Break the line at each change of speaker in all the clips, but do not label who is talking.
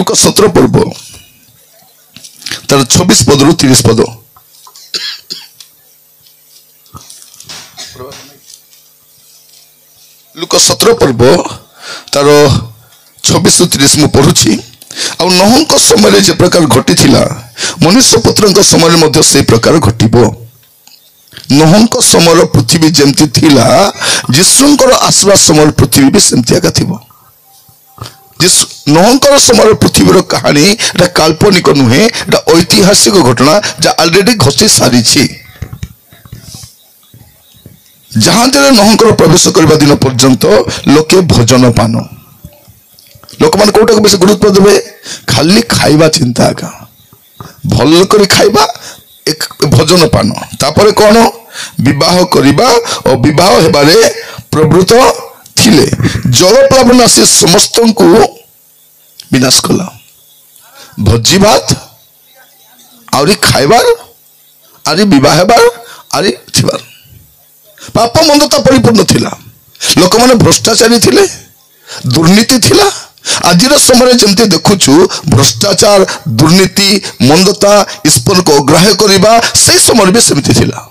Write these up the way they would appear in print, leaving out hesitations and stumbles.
लुका 17 पर्व तार 26 पद रु 30 पद। लुका 17 पर्व तार 26 रु 30 मु पढ़ुछि। आ नोहंक समय जे प्रकार घटी थिला मनुष्य पुत्रंक समय मध्य से प्रकार घटिबो। नोहंक समय पृथ्वी जेमती थिला यीशुंकर आसवा समय पृथ्वी भी सेमती आगा थिबो। नोहंकर समय पृथ्वीर कहानी एटा काल्पनिक नुहे, एटा ऐतिहासिक घटना जा ऑलरेडी घटी सारी छी। जहाज नोहंकर प्रवेश करबा दिन पर्यंत लोके भोजन पान लोक मान कोटा को बेस गुरुत्व देबे खाली खाइबा चिंता आगा भल करी खाइबा एक भोजन पान तापरे कोन विवाह करिबा और विवाह हेबारे प्रवृत्त थिले। जलप्लावन से समस्त को विनाश कला। भोजी भात आउरी खाइबार आरी विवाह हेबार आरी थिबार पाप मंदता परिपूर्ण थिला। लोक माने भ्रष्टाचारी थिले, दुर्नीति थिला। आजिर समय जमती देखुछु भ्रष्टाचार दुर्नीति मंदता ईश्वर को ग्राह्य करिबा से समय भी सेमती थिला।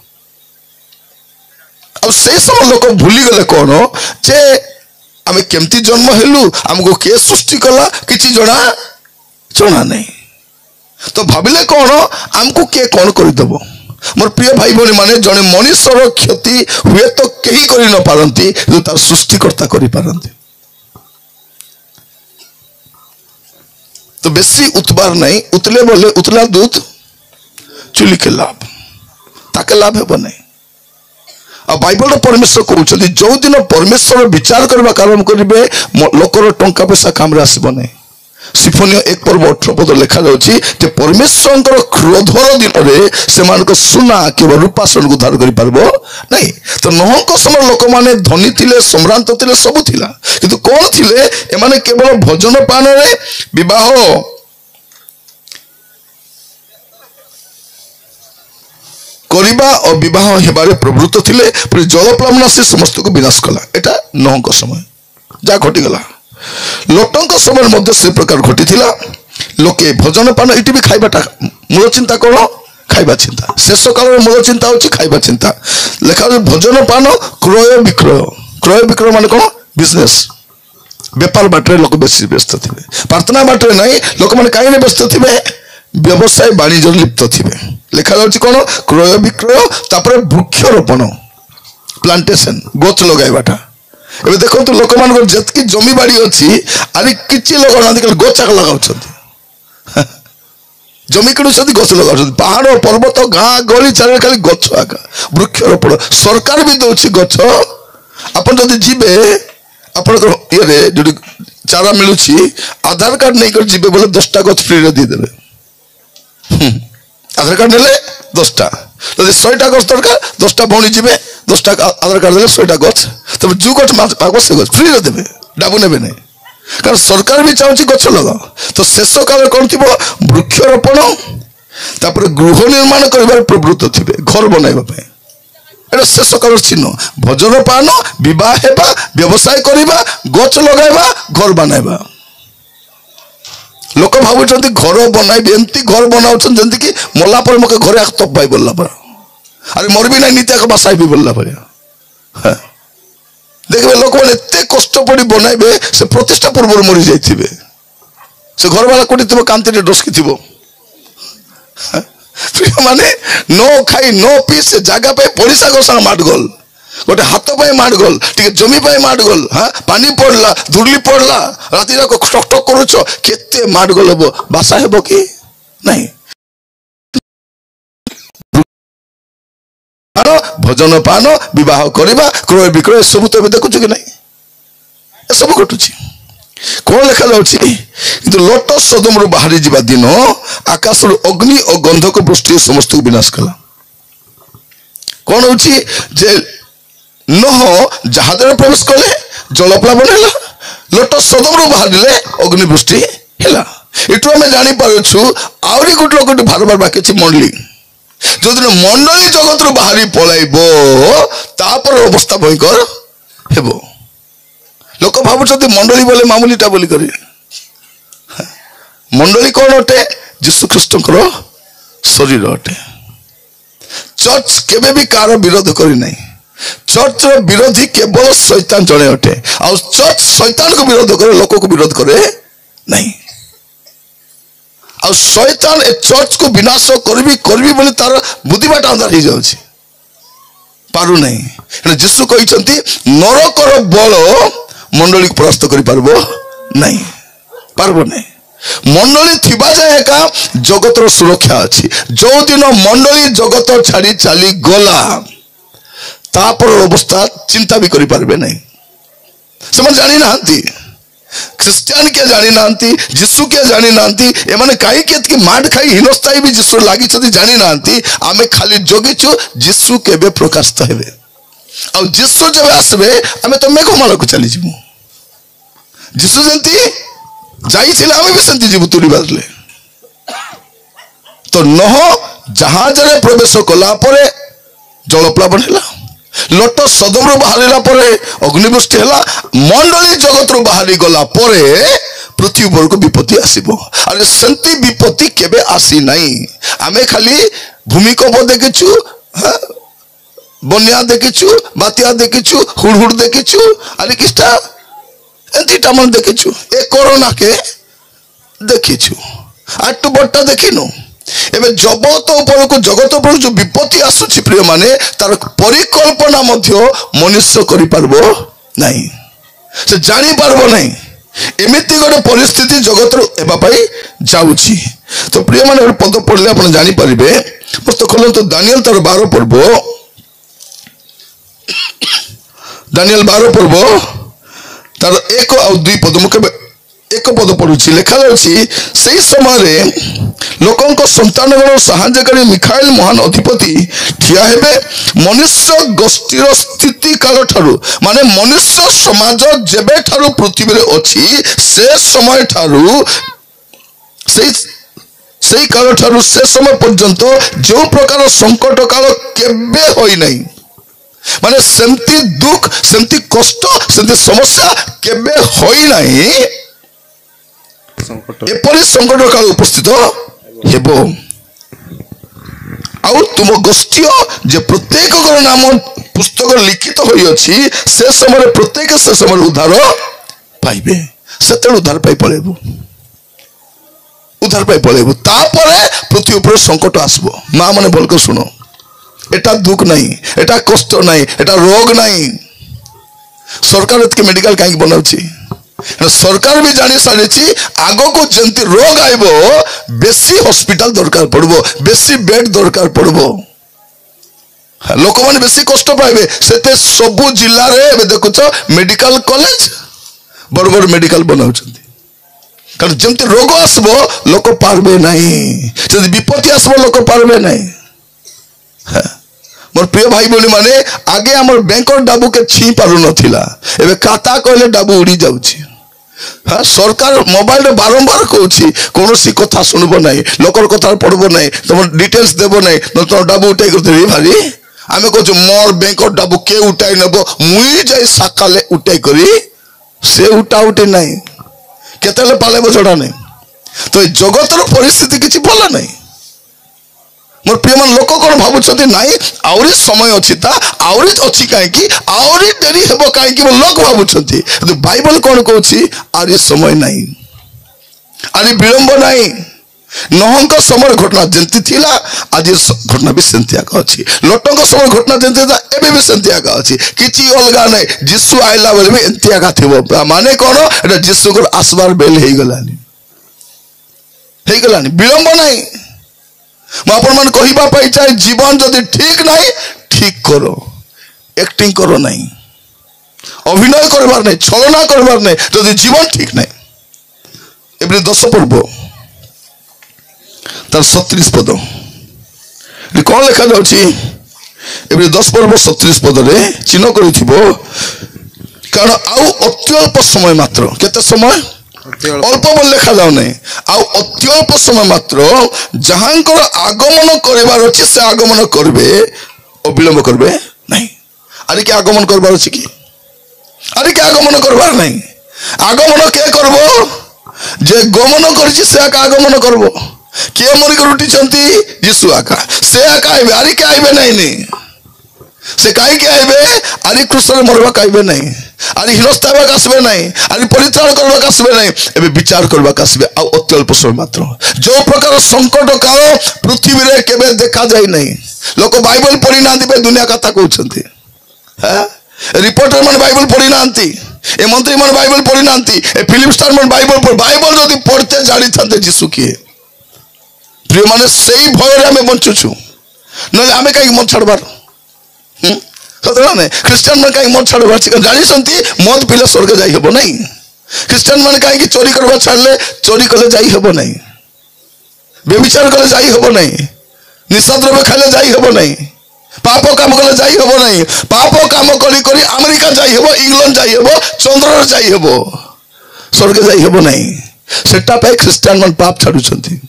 अब से समय लोक भूली गले कोन जे आमे केमती जन्म हेलु हमको के सृष्टि कला किछि जणा नहीं। तो भाबिले कोन हमको के कोन करि दबो। मोर प्रिय भाई भनी माने जने मनुष्यर क्षति हुए तो केही करि न पारंती जो तार सृष्टिकर्ता करि पारंती। तो बेसी उतबार नहीं उतले बोले उतला दूध चुली के लाभ ताके लाभ हेबो नहीं। आ बाइबल परमेश्वर कहउछथि जो दिन परमेश्वर विचार करबा आरंभ करिवे लोकर टंका पैसा काम रे आसीबो नहीं। सिफोनियो 1 पर्व 18 पद लिखा जाउछि जे परमेश्वरଙ୍କର क्रोधर दिन रे सेमान को सुना केवल रूपा सन को उद्धार करि पारबो नहीं। तो नोहंक समय लोक माने धनी थिले सम्रांत थिले सब थिला किंतु कोन थिले ए माने केवल भोजन पान रे विवाह करिबा और विवाह हेबारे प्रवृत्त थिले। पर जलप्लावन से समस्त को विनाश कला। एटा नोहंक समय जा घटी गला। लोटंक समय मध्य से प्रकार घटी थिला। लोके भोजन पान इटी भी खाइबाटा मूल चिंता कोन खाइबा चिंता। शेष काल मूल चिंता होछि खाइबा चिंता। लेखा भोजन पान क्रय विक्रय माने कोन बिजनेस व्यापार बाटरे लोक बेसी व्यस्त थिबे। प्रार्थना बाटरे नहीं लोक माने काई ने व्यस्त थिबे व्यवसाय वाणिज्य लिप्त थिबे। लेखा जाउछि कोन क्रय विक्रय तापर वृक्षरोपण प्लांटेशन गछ लगाइबाटा। एबे देखो तो लोक मान जतकी जमी बाड़ी अछि आरे किछि लोक नांदी कल गछ लगाउछथि जमी किणुछथि गछ लगाउछथि पहाड़ पर्वत गाँ गली चारे खाली गछ आका वृक्षरोपण सरकार भी दउछि गछ। अपन जदि जिबे अपन ये रे जदि चारा मिलुछि आधार कार्ड नै कर जिबे बोले 10 टा गछ फ्री रे दे देबे। आधार कार्ड नेले 10 टा जदि 100 टा गछ दरकार 10 टा भौणी जिबे 10 टा आधार कार्ड देले 100 टा गछ तब जो गछ मागो से गछ फ्री रे देबे डाबु नेबे नै कारण सरकार भी चाहछि गछ लगाओ। तो शेष काल कोन थिबो वृक्षरोपण तापर गृह निर्माण करिबार प्रवृत्त थिबे घर बनाइबा पय एटा शेष काल चिन्ह। भोजन पान विवाह हेबा व्यवसाय करिबा गछ लगाइबा घर बनाइबा। लोक भाबुछथि घर बनाइबे एमती घर बनाउछन जंती कि मोला पर मके घरे आक तप भाई बोलला पर अरे मोर भी नहीं नीति बसाई भी बोलला पर देखबे लोक माने एते कष्ट पड़ी बनाइबे से प्रतिष्ठा पूर्व मरि जाइथिबे से घर वाला कोटी थिबो कांति रे डोसकी थिबो माने नो खाई नो पी से जागा पे पड़िसा गोसा माडगोल गोटे हाथ पे माडगोल टिके जमी पे माडगोल हां पानी पड़ला धुरली पड़ला राती रा को टक टक करूछ केते माडगोल हबो बासा हेबो कि नहीं। भोजन पान विवाह करवा क्रय विक्रय सब तो देखु कि नहीं सब घटुची कौन लिखा जाउछि किंतु लोट सदम रु बाहरी जिबा दिन आकाश अग्नि और गंधक वृष्टि समस्त को विनाश कला। कौन होछि जे नह जहाज रे प्रवेश कले जलप्लावन हैला लोट सदम रु बाहरिले अग्नि वृष्टि हैला। एटु हम जानि पारुछु आउरी गुट बार बार बाकी छि मंडली जो दिन मंडली जगत रु बाहरी पलाइबो तापर अवस्था भयंकर हेबो। लोक भाबुछथि मंडली बोले मामूलीटा बोली करी मंडली कौन अटे यीशु ख्रीष्टर शरीर अटे चर्च केबे भी कार विरोध करी नहीं चर्च रो विरोधी केवल शैतान जड़े अटे आ चर्च शैतान को विरोध करे लोक को विरोध करे नहीं आ शैतान ए चर्च को विनाश करबी बोली तार बुद्धिबाट अंधार हो जाउछि पारु नहीं यीशु कहते नरकर बल मंडली को परास्त कर पारबो नहीं पारबो नहीं मंडली थिबा जाए एका जगतर सुरक्षा अच्छी जो दिन मंडली जगत छाड़ी चली गला तापर अवस्था चिंता भी करि पारबे नहीं से जानी नांती ख्रिस्टियन के जानी नांती यीशु के जानी नांती एमाने काई के माड खाई हिनस्ताई भी यीशु लागि छथि जानी नांती आमे खाली जोगिछु यीशु केबे प्रकाशित हेबे आ यीशु जब आसबे आमे तो मेघमाला को चली जिमु यीशु जंती जाई छिला आमे भी संति जिबु तुरी बाजले तो नह जहाज रे प्रवेश कला परे जलप्लावन हैला लट सदम रो बाहरिला परे अग्निवृष्टि हैला मंडली जगत रो बाहरी गला परे पृथ्वी पर को विपत्ति आसीबो अरे संति विपत्ति केबे आसी नहीं आमे खाली भूमिकंप देखिछु बन्या देखिछु बात्या देखिछु हुड़हुड़ देखिछु अरे किस्ता एंतीटा मन देखिछु ए कोरोना के देखिछु आटू बट्टा देखिनु एबे जगत ऊपर जो विपत्ति आसुछि प्रिय माने तार परिकल्पना मध्य मनुष्य करि पारबो नहीं से जानी पारबो नहीं एमिति गोटे परिस्थिति जगत रो एबा पई जाउछि तो प्रिय माने पद पढ़ले आपण जानि परिबे पुस्तक खोलन तो दानिएल तार 12 पढ़बो दानिएल 12 पढ़बो तार 1 और 2 पद मुके एक पद पढ़ुछि लेखा जाउछि सेही समय लोकंक संतानगण साहाय्यकारी मिखाइल महान अधिपति ठिया हेबे मनुष्य गोष्ठीर स्थिति काल ठारू माने मनुष्य समाज जेबे ठारू पृथ्वी रे अछि से समय ठारू सेही काल ठारू से समय पर्यंत जो प्रकार संकट काल केबे होई नहीं माने सेमती दुख सेमती कष्ट सेमती समस्या केबे होई नहीं एपरी संकट काल उपस्थित हेबो आउ तुम गोष्ठी जे प्रत्येक नाम पुस्तक लिखित होई अछि से समय प्रत्येक से समय उद्धार पाइबे सेते उद्धार पाई पळेबो तापरे पृथ्वी ऊपर संकट आसबो मां माने बोल के सुनो एटा दुख नहीं एटा कष्ट नहीं एटा रोग नहीं सरकार एतके मेडिकल काई बनाउछि सरकार भी जानी सारी आग को जंती रोग आइबो बेसी हॉस्पिटल दरकार पड़बो बेसी बेड दरकार पड़बो लोक माने बेसी कष्ट पाइबे सेते सबु जिल्ला रे देखुछ मेडिकल कॉलेज बड़ बड़ मेडिकल बनाउछंती कारण जंती रोग आसबो लोक पारबे नहीं जदि विपत्ति आसबो लोक पारबे नहीं मोर प्रिय भाई बोली माने आगे हमर बैंकर डाबू के छी पारु नथिला एबे खाता कहले डाबू उड़ी जाउछि हाँ सरकार मोबाइल रे बारंबार कहछि कोनोसी कथा सुनबो नहीं लोकर कथा पढ़बो नहीं तुम डिटेल्स देबो नहीं न तो डाबू उठाई करते रे भारी आमे कहछु मोर बैंकर डाबू के उठाई नबो मुई जाई साकाले उठाई करी से उठा उठी नहीं केतेले पालेबो जडा नहीं तो जगतर परिस्थिति किछि भला नहीं मोर प्रियमान लोक कौन भावुं नाई आउरी समय अच्छी आउरी अच्छी कहीं आउरी डेरी हेबो कहीं लोक भावुं बाइबल कौन कहछि आरी समय नहीं आरी विलंब नहीं नहंक समय घटना जंती थिला आज घटना भी सेंतियाक अछि लोटंक समय घटना जंती था एबे भी सेंतियाक अछि किछि अलगा नहीं यीशु आइला बेले भी एंतियाक थिबो माने कोन एटा यीशु को आसबार बेल हे गलानी विलंब नहीं आपण मान कहिबा पाई चाहे जीवन जदि ठीक नहीं ठीक करो एक्टिंग करो नहीं अभिनय करबार नहीं छलना करबार नहीं जदि जीवन ठीक नहीं एबरे 10 पर्व तार 37 पद कौन लिखा जाउछि एबरे 10 पर्व 37 पद रे चिन्ह करिथिबो कारण आउ अत्यल्प समय मात्र केते समय अल्प बोल लिखा जाऊ नहीं आउ अत्यल्प समय मात्र जहांकर आगमन करबार अछि से आगमन करबे अविलंब करबे नहीं अरे के आगमन करबार अछि कि अरे के आगमन करबार नहीं आगमन के करबो जे गमन करिछि से आका आगमन करबो किए मरि के उठिछंती यीशु आका से आका आइबे आरि के आइबे नहीं से काई के आइबे आरि क्रूसरे मरबा काइबे नहीं आरि हिनस्ताबा कासबे नहीं आरि परित्राण करबा कासबे नहीं एबे विचार करबा कासबे आ अति अल्प समय मात्र जो प्रकार संकट काल पृथ्वी रे केबे देखा जाय नहीं लोक बाइबल पढ़ी नांती दुनिया कथा कहउछंती हां रिपोर्टर मन बाइबल पढ़ी नांती ए मंत्री मन बाइबल पढ़ी नांती ए फिल्म स्टार मन बाइबल जदि पढ़ते जानी थाते यीशु किए प्रिय माने सेही भय रे हमें बंचुछु न हमें काई मन छाड़बार कतरा ने क्रिश्चियन मन काई मन छाड़बार जानी संती मद पीले स्वर्ग जाई हेबो नहीं क्रिश्चियन मन काई चोरी करबा छाड़ले चोरी कले जाई हेबो नहीं व्यभिचार कले जाई हेबो नहीं निशा द्रव्य खाले जाई हेबो नहीं पाप काम कले जाई हेबो नहीं पाप काम करी करी अमेरिका जाई हेबो इंग्लैंड जाई हेबो चंद्र जाई हेबो स्वर्ग जाई हेबो नहीं सेटा पे क्रिश्चियन मन पाप छाडु छंती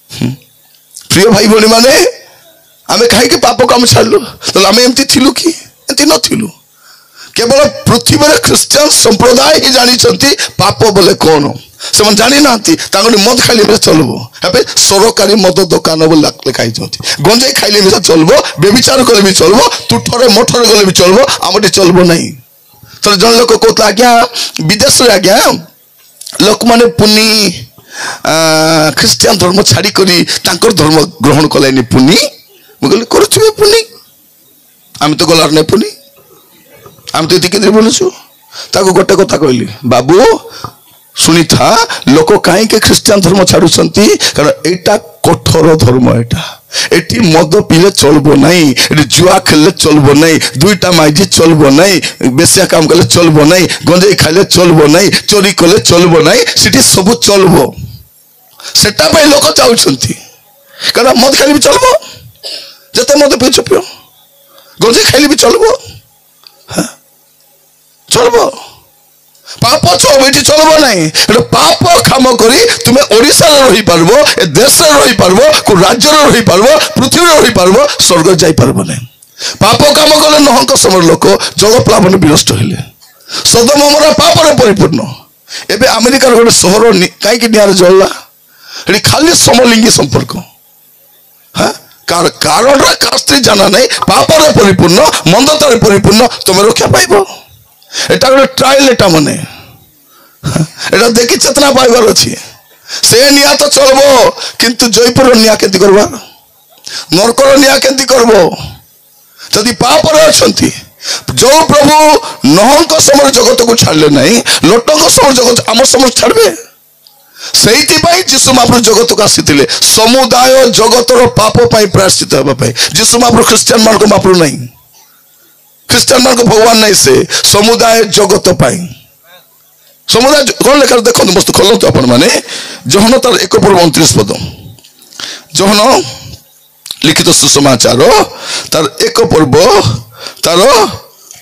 प्रिय भाई बोली माने आमे काहे के पाप काम छाडलु तो आमे एमती थिलु कि एमती न थिलु केवल पृथ्वी रे क्रिश्चियन संप्रदाय ही जानी छंती पाप बोले कोन से मन जानी नांती तांगनी मद खाली में चलबो हेबे सरकारी मद दुकान बोल लिखाई छंती गंजे खाइले भी चलबो व्यभिचार करे भी चलबो तुठरे मोठरे गले भी चलबो आमटी चलबो नहीं तो जन लोक कोता आज्ञा विदेश रे आज्ञा लोक माने पुनी क्रिश्चियन धर्म छाड़ी करी तांकर धर्म ग्रहण कलाइनी पुनी मुगले करछुबे पुनी हम तो गलार नै पुनी हम तो एतिके बोलछु ताको गोटे कथा कहली बाबू सुनी था लोक काहे के क्रिश्चियन धर्म छाड़ू छंती कारण एटा कठोर धर्म एटा एटी मद पीले चलबो नहीं एटी जुआ खेलले चलबो नहीं दुईटा माइजी चलबो नहीं बेसिया काम कले चलबो नहीं गंजे खाइले चलबो नहीं चोरी कले चलबो नहीं सिटी सब चलबो सेटा पे लोक जाउ छंती कारण मद खाली भी चलबो जते मद पी पियो गंजे खाइले भी चलबो हां चलबो पाप बेटी चलबो नहीं पाप काम करी तुम्हें ओडिशा रही पारबो ए देश रही पारबो को राज्य रही पारबो पृथ्वी रही पारबो स्वर्ग जाई पारबो नहीं पाप काम कले नहंक समर लोक जल प्लावन विनष्ट होइले सदम अमरा पाप रे परिपूर्ण एबे अमेरिका रो शहर काई कि नियार जळला एडी खाली समलिंगी संपर्क हां कारण रा कास्त्री जाना नहीं पाप रे परिपूर्ण मंदता रे परिपूर्ण तुम रक्षा पाइबो एटा गोटे ट्रायल एटा मने एटा देखि चेतना पाइबार अछि से निया तो चलबो किंतु जयपुर निया केति करबा नरकर निया केति करबो जदि पाप रे अछंती जो प्रभु नहंक समर जगत को छाड़ले नहीं लोटंक समर जगत आम समर छाड़बे सेहिति पई यीशु महाप्रभु जगत को आसीथिले समुदाय जगतर पाप पई प्रायश्चित हेबा पई यीशु महाप्रभु क्रिश्चियन मान को महाप्रभु नहीं क्रिश्चियन मान को भगवान नहीं से समुदाय जगत पाई समुदाय कौन लेकर देखो मस्त खोलो तो अपन माने जोहन तार 1:29 पद जोहन लिखित सुसमाचार तार 1 पर्व तार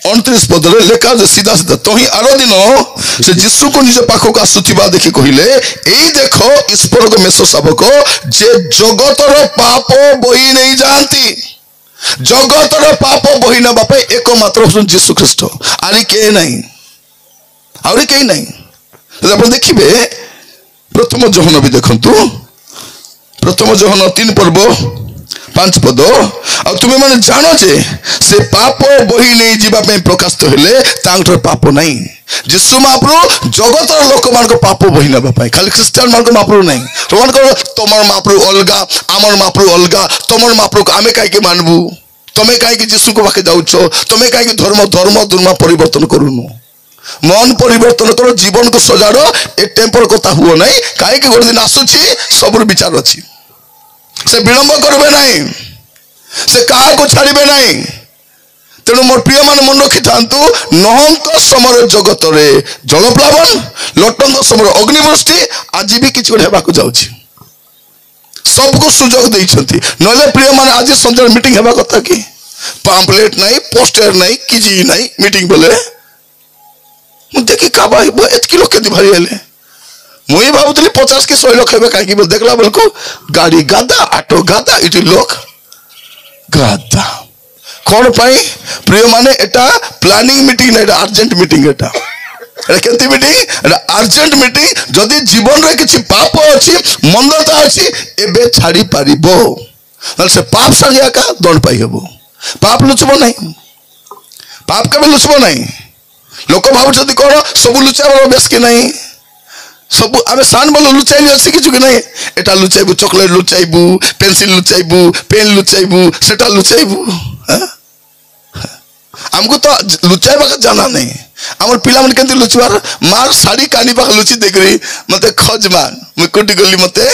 29 पद रे लेखा जे सीधा सीधा तो ही आरो दिन से यीशु को निज पाखो का सुथिबा देखि कहिले एई देखो ईश्वर को मेसो शावक जे जगतर पाप बोही नहीं जानती जगतर पाप बही ना बापे एकमात्र यीशु ख्रीस्ट आरी के नहीं आरी के नहीं आप देखिए प्रथम जोहन भी देखंतु प्रथम जोहन 3 पर्व 5 पद आ तुमे माने जानो जे से पाप बही नहीं जीवा पे प्रकाशित हेले तांकर पाप नहीं यीशु महाप्रभु जगतर लोक मान को पाप बही ना बापे खाली क्रिश्चियन मान को महाप्रभु नहीं तो मान को तमर महाप्रभु अलगा आमर महाप्रभु अलगा तमर महाप्रभु को आमे काई के मानबू तमे काई के यीशु को पाके जाउछो तमे काई के धर्म दुर्मा परिवर्तन करूनु मन परिवर्तन करो जीवन को सजाड़ो ए टेम्पर कथा हुओ नहीं काई के गोटे दिन आसुची सबुर विचार अछि से विलंब करबे नहीं से कहा को छाड़बे नहीं तेणु मोर प्रिय मान मन रखी थांतु नहंक समर जगत रे जलप्लावन लोटंक समर अग्निवृष्टि आज भी किछ हेबा को जाउछि सबको सुजोग देइछंती नले प्रिय मान आज संध्या मीटिंग हेबा कथा की पैम्पलेट नहीं पोस्टर नहीं किजी नहीं मीटिंग बोले मु देखि काबा एतकी लोक केति भारी हेले मुई भाबुतली 50 की 100 लोक हेबे काई की देखला बलको गाड़ी गादा ऑटो गादा इति लोक गादा कोन पाई प्रिय माने एटा प्लानिंग मीटिंग नहीं एटा अर्जेंट मीटिंग एटा केंती मीटिंग अर्जेंट मीटिंग जदि जीवन रे किछि पाप अछि मंदता अछि एबे छाड़ी पारिबो से पाप संगे का दंड पाई हेबो पाप लुचबो नहीं पाप केबे लुचबो नहीं लोक भाबुछथि कोन सब लुचाबो बेस कि नहीं सब आमे सान बोल लुचाई अछि किछु कि नहीं एटा लुचाइबू चॉकलेट लुचाइबू पेंसिल लुचाइबू पेन लुचाइबू सेटा लुचाइबू हमको तो लुचाइबा का जाना नहीं हमर पिला मन केंति लुचबार मार साड़ी कानी पाक लुची देखरी मते खज मान म कोटी गली मते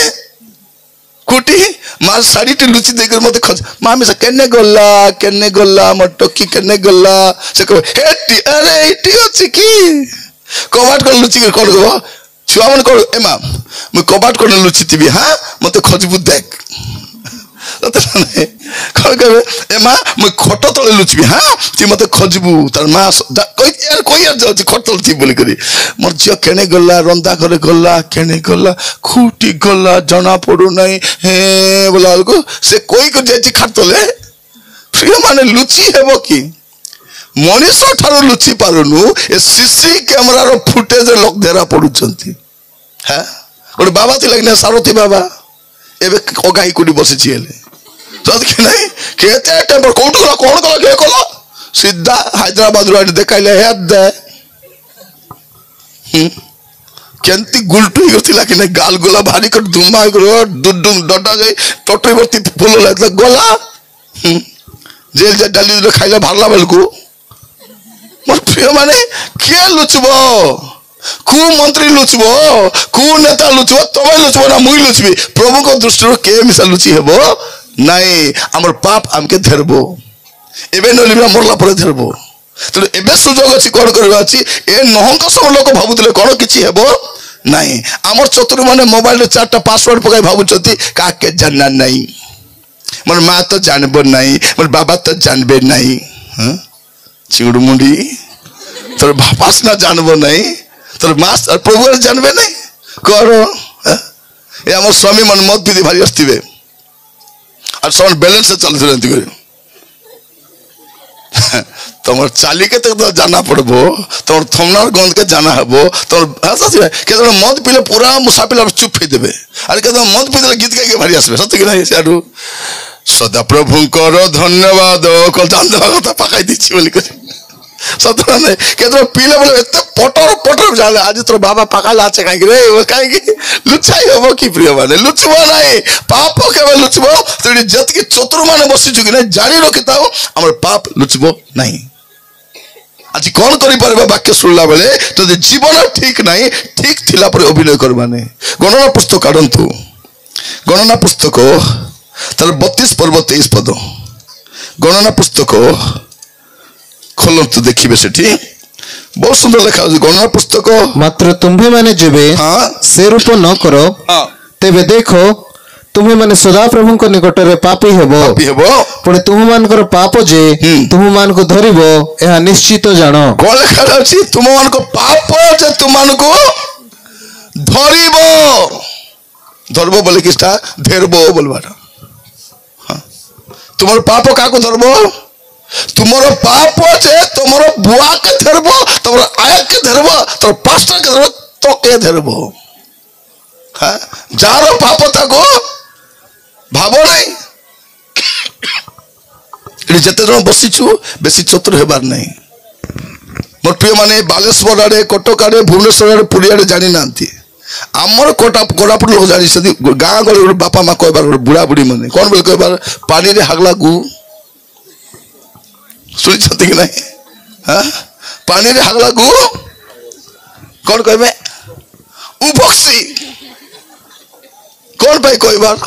कोटी मार साड़ी टी लुची देखरी मते खज मामी से केने गल्ला म टोकी केने गल्ला से को हेटी अरे एटी अछि की कबाट को लुची के कोन गो छुआ मन को एमा म कबाट को लुची तिबी हां मते खजबू देख एमा मैं खट तले लुचबी हाँ ती मत खजबू तार माँ कोई जाऊँ खट तल थी बोली करी मोर झील केने गला रंधा घरे गला केने गला खुटी गला जना पड़ू नहीं हे बोला को से कोई को जाई खट तले प्रिय माने लुची हेबो की मनीष ठारो लुची पारुनु ए सीसी कैमरा रो फुटेज लोक धेरा पडुचंती हैं गोटे बाबा थी लगने सारथी बाबा एबे ओगाई कुडी बसिछि हेले तो कि नहीं केते टेम्पर कोउट गला कोन गला के कोला सीधा हैदराबाद रो देखाइले हे दे केंती गुलटू गथिला कि नहीं गाल गोला भारी कर दुमा रो दुडुम डडा गई टोटरी भर्ती फूल लागला गोला जेल जे डाली रे खाइला भारला बेलकू मोर प्रिय माने के लुचबो कु मंत्री लुचबो कु नेता लुचबो तबे लुचबो ना मुई लुचबी प्रभु को दृष्टि के मिसा लुची हेबो नहीं हमर पाप हमके धरबो एबे न लिबा मोरला पर धरबो तो एबे सुजोग अछि कोन करबा अछि ए नहंक सब लोक भाबुतले कोन किछि हेबो नहीं हमर चतुर माने मोबाइल रे चारटा पासवर्ड पकाई भाबुचती का के जानना नहीं मोर मां तो जानबो नहीं मोर बाबा तो जानबे नहीं ह चिंगुड़ मुंडी तोर बापास ना जानबो नहीं तोर मास और प्रभु जानबे नहीं करो ए हमर स्वामी मन मत पीदी भारी अस्तिबे और सब बैलेंस से चलते रहती करी तुम चाली के तक तो जाना पड़बो तुम थमनार गंध के जाना हबो तुम ऐसा सी के तुम मद पीले पूरा मुसाफिर चुप ही देबे अरे के तुम मद पीले गीत गाई के भारी आसबे सत्य कि नहीं साडू सदा प्रभु करो धन्यवाद कल जान देवा कथा पकाई दिछि बोली कर सतरा नहीं के तुम पीले बोले एते पटर जाले आज तोर बाबा पकाला आछे काई रे वो काई की लुचाई हबो की प्रिय माने लुचबो नहीं पाप के लुचबो तोडी जत की चतुर माने बसी छु कि नहीं जानी रखिताओ हमर पाप लुचबो नहीं आज कौन करि परबा वाक्य सुनला बेले तो जीवन ठीक नहीं ठीक थिला पर अभिनय करबाने गणना पुस्तक काढंतु गणना पुस्तक तार 32 पर्व 23 पद गणना पुस्तक खोलंतु देखिबे सेठी बहुत सुंदर लिखा है गणना पुस्तक
मात्र तुम्हें माने जेबे से रूप न करो तेबे देखो तुम्हें माने सदा प्रभु को निकट रे पापी हेबो पुणे तुम मानकर पाप जे तुम मान को धरिबो एहा निश्चित जानो
कोन लिखा अछि तुम मान को पाप जे तुम मान को धरबो बोले किस्ता धेरबो बोलबाटा हां तुमर पाप का को धरबो तुमरो पाप जे तुमरो बुआ के धरबो तुमरो आया के धरबो तो पास्टर के धरबो तो के धरबो हां जारो पाप ताको भाबो नहीं ए जते जन बसिछु बेसी चतुर हेबार नहीं मोर प्रिय माने बालेश्वर आड़े कटक आड़े भुवनेश्वर आड़े पुरी आड़े जानि नांती आमर कोरापुट लोग जानि सदी गां गले बापा मां कहबार बुढ़ा बुढ़ी माने कोन बोल कहबार पानी रे हागला गु सुनी छथि कि नहीं हां पानी रे हागला गु कोन कहबे उ बक्सी कोन भाई कहबार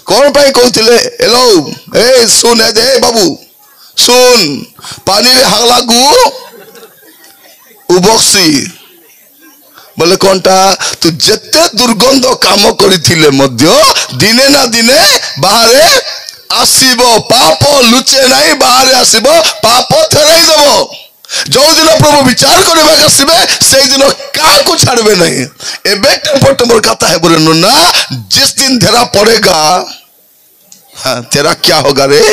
कौन पाई कहते हेलो ए सुन दे बाबू सुन पानी रे हागला गु उबक्सी बोले कौनटा तू जत्ते दुर्गंध काम करिथिले मध्य दिने ना दिने बाहरे आसीबो पाप लुचे नहीं बाहरे आसीबो पाप थराई देबो जो दिन प्रभु विचार करबा आसीबे से दिन का को छाड़बे नहीं एबे टेम्पर कहता है बोले नुना जिस दिन धेरा पड़ेगा हाँ तेरा क्या होगा रे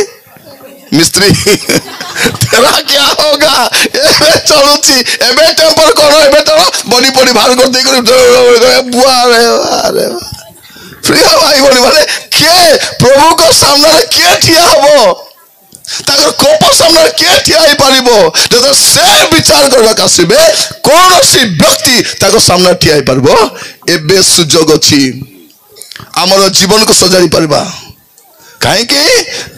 मिस्त्री तेरा क्या होगा एबे चलुची एबे टेम्पर करो एबे तो बॉडी बॉडी बाहर कर दे कर बुआ अरे प्रिय भाई बड़ी माने के प्रभु को सामने के ठिया हबो ताकर कोप सामने के ठिया ही पारिबो जब से विचार करबा कासिबे कोन सी व्यक्ति ताको सामने ठिया ही पारबो एबे सुजोग अछि हमर जीवन को सजाई परबा काहे कि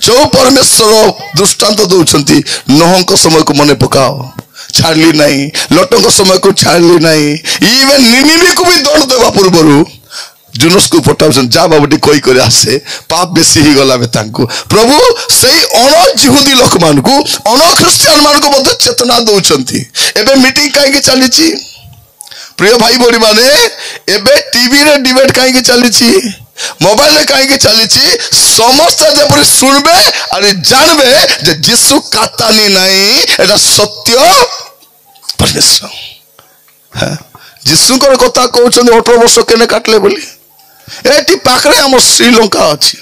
जो परमेश्वर दृष्टांत दउछंती नोहंक समय को मने पकाओ छाड़ली नहीं लोटंक समय को छाड़ली नहीं इवन निनिवी को भी दंड देवा पूर्वरु जुनस को पठाउछन जा बाबूटी कोई करे आसे पाप बेसी ही गला बेतांको प्रभु सही अन जिहुदी लोक मान को अन क्रिश्चियन मान को मध्य चेतना दउछंती एबे मीटिंग काहे कि चलीची प्रिय भाई बोली माने एबे टीवी रे डिबेट काहे कि चलीची मोबाइल में कहीं चली समस्त जब सुनबे और जानबे जे जीसु कातानी नहीं एटा सत्य परमेश्वर जीसु को कथा कहउछन 18 वर्ष केने काटले बोली एटी पाखरे हम श्रीलंका अछि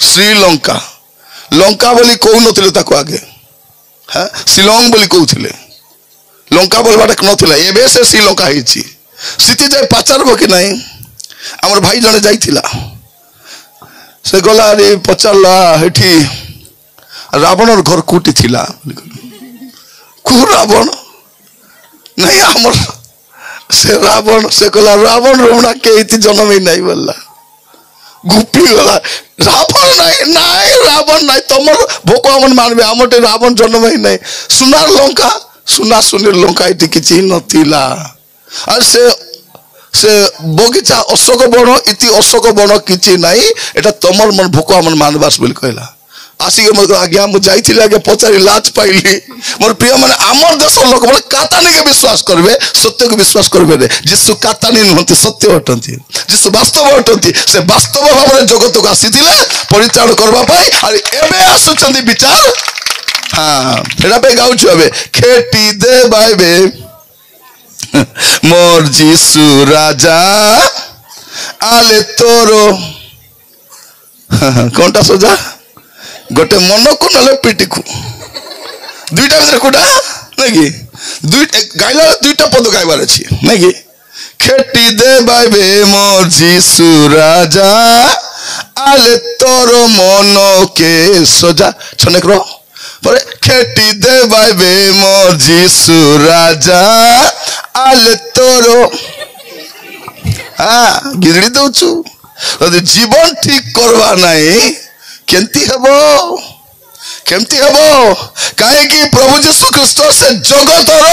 श्रीलंका लंका बोली कहउ नथिले ताको आगे शिलोंग बोली कहउथिले लंका बोलबाटा नथिला एबे से श्रीलंका हिची स्थिति जाय पचारबो कि नहीं आमर भाई जने जाइथिला से गला रे पचारला हेठी रावणर घर कोटी थिला को रावण नहीं आमर से रावण से गला रावण रोना के इति जन्म ही नहीं बोलला गुपी गला रावण नहीं रावण नहीं तमर भोको हमन मानबे हमटे रावण जन्म ही नहीं सुनार लंका सुना सुनीर लंका इति किछि नथिला और से बगीचा अशोक बण इति अशोक बण किछि नहीं एटा तमर मन भोको मन मानबास बोली कहला आसी मत आज्ञा मु जाइथिले आगे पचारी लाज पाइली मोर प्रिय माने आमर देश लोक बोले कातानी के विश्वास करबे सत्य को विश्वास करबे रे जीसु कातानी नहंती सत्य हटंती जीसु वास्तव हटंती से वास्तव भाव में जगत को आसीथिले परिचालन करबा पाई और एबे आसुचंदी विचार हां एटा पे गाउछु अबे खेती दे बाइबे मोर जीसु राजा आले तोरो कोनटा सजा गोटे मन को नले पिटी को दुईटा भीतर कोटा नहीं दुई गाइला दुईटा पद गाइबार अछि नहीं खेती दे बाइबे मोर जीसु राजा आले तोरो मन के सजा छनेक रो पर खेती दे बाइबे मोर जीसु राजा आले तोरो गिरड़ी दउछु यदि जीवन ठीक करवा नहीं केमती हेबो काहे कि प्रभु यीशु ख्रीष्ट से जगतर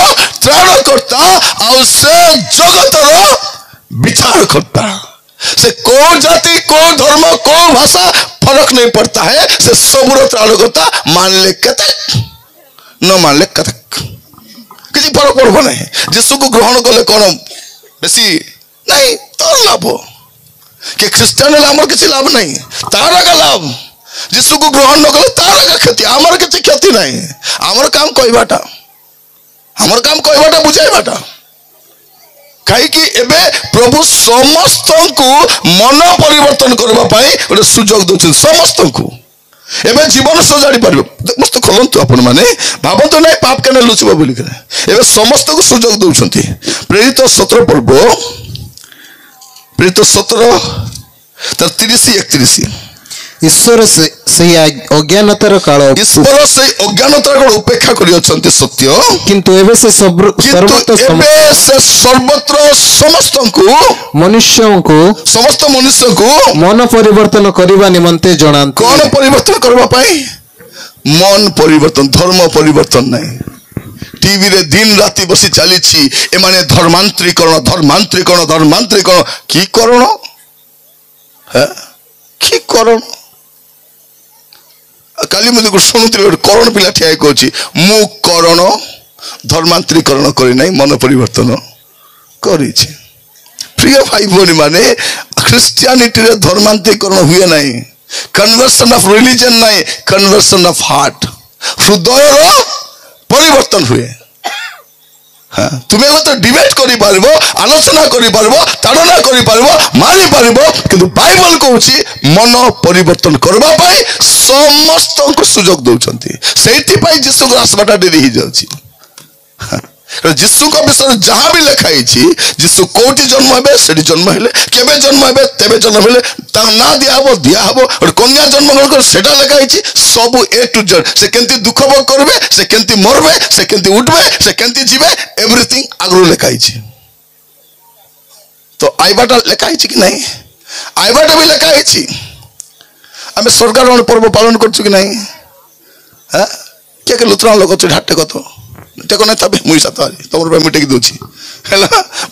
त्राणकर्ता और से जगतर विचार करता से को जाति को धर्म को भाषा फर्क नहीं पड़ता है से सबुर त्राणकर्ता मान ले कतक न मान ले कतक किसी फरक पड़ब नहीं जीसु को ग्रहण कले कौन बेसी नहीं तो लाभ कि ख्रीस्टान आमर किसी लाभ नहीं तार का लाभ जीसु को ग्रहण न कले तार का क्षति आमर किसी क्षति नहीं आमर काम कहबाटा बुझाइबाटा कहीं कि एबे प्रभु समस्त को मन परिवर्तन करबा पाई गोटे सुजोग दउछन समस्त को एबे जीवन सजाड़ी पारिबो मस्त खोलंतु आपण माने भाबंतु नै पाप केने लुचबो बोली करे एबे समस्त को सुजोग दउछंती प्रेरित 17 पर्व प्रेरित 17 तर 30 31
ईश्वर से अज्ञानतार काल
ईश्वर से अज्ञानतार काल उपेक्षा करि अछंती सत्य किंतु
एबे से सर्वत्र
समस्त को समस्त मनुष्य को
मन परिवर्तन करबा निमंते जणांती
कोन परिवर्तन करबा पाई मन परिवर्तन धर्म परिवर्तन नहीं टीवी रे दिन राति बसी चली एमाने धर्मांतरीकरण की करण है की करण काली मुझे शुणुली करण पिला ठिया कहूँ मु करण धर्मांतरीकरण करी नहीं मन परिवर्तन करी प्रिय भाई भौणी माने ख्रिस्टियानिटी रे धर्मांतरीकरण हुए नहीं कन्वर्सन ऑफ रिलीजन नहीं कन्वर्सन ऑफ हार्ट हृदय परिवर्तन हुए हाँ तुम्हें तो डिबेट करि पारिबो आलोचना करि पारिबो ताड़ना करि पारिबो मारि पारिबो किंतु बाइबल कहूची मन परिवर्तन करबा पाई समस्त को सुयोग दउचंती सेठी पाई यीशु को आसबाटा डेरी ही जाउची यीशु को विषय जहाँ भी लिखाई यीशु कोटी जन्म हे से जन्म हेले केबे जन्म हे तेबे जन्म हेले ना दिया हम और कन्या जन्म ग्रहण कर सेटा लिखाई सब ए टू जेड से केंती दुख भोग करबे से केंती मरबे से केंती उठबे से केंती जीवे एवरीथिंग आगु लिखाई तो आईबाटा लिखाई कि नहीं आईबाटा भी लिखाई आम सरकार पर्व पालन कर नहीं हाँ किए लुतरा लोक ढाटे कत टेक ना तब मुई सात तुम मुझे दूसरी है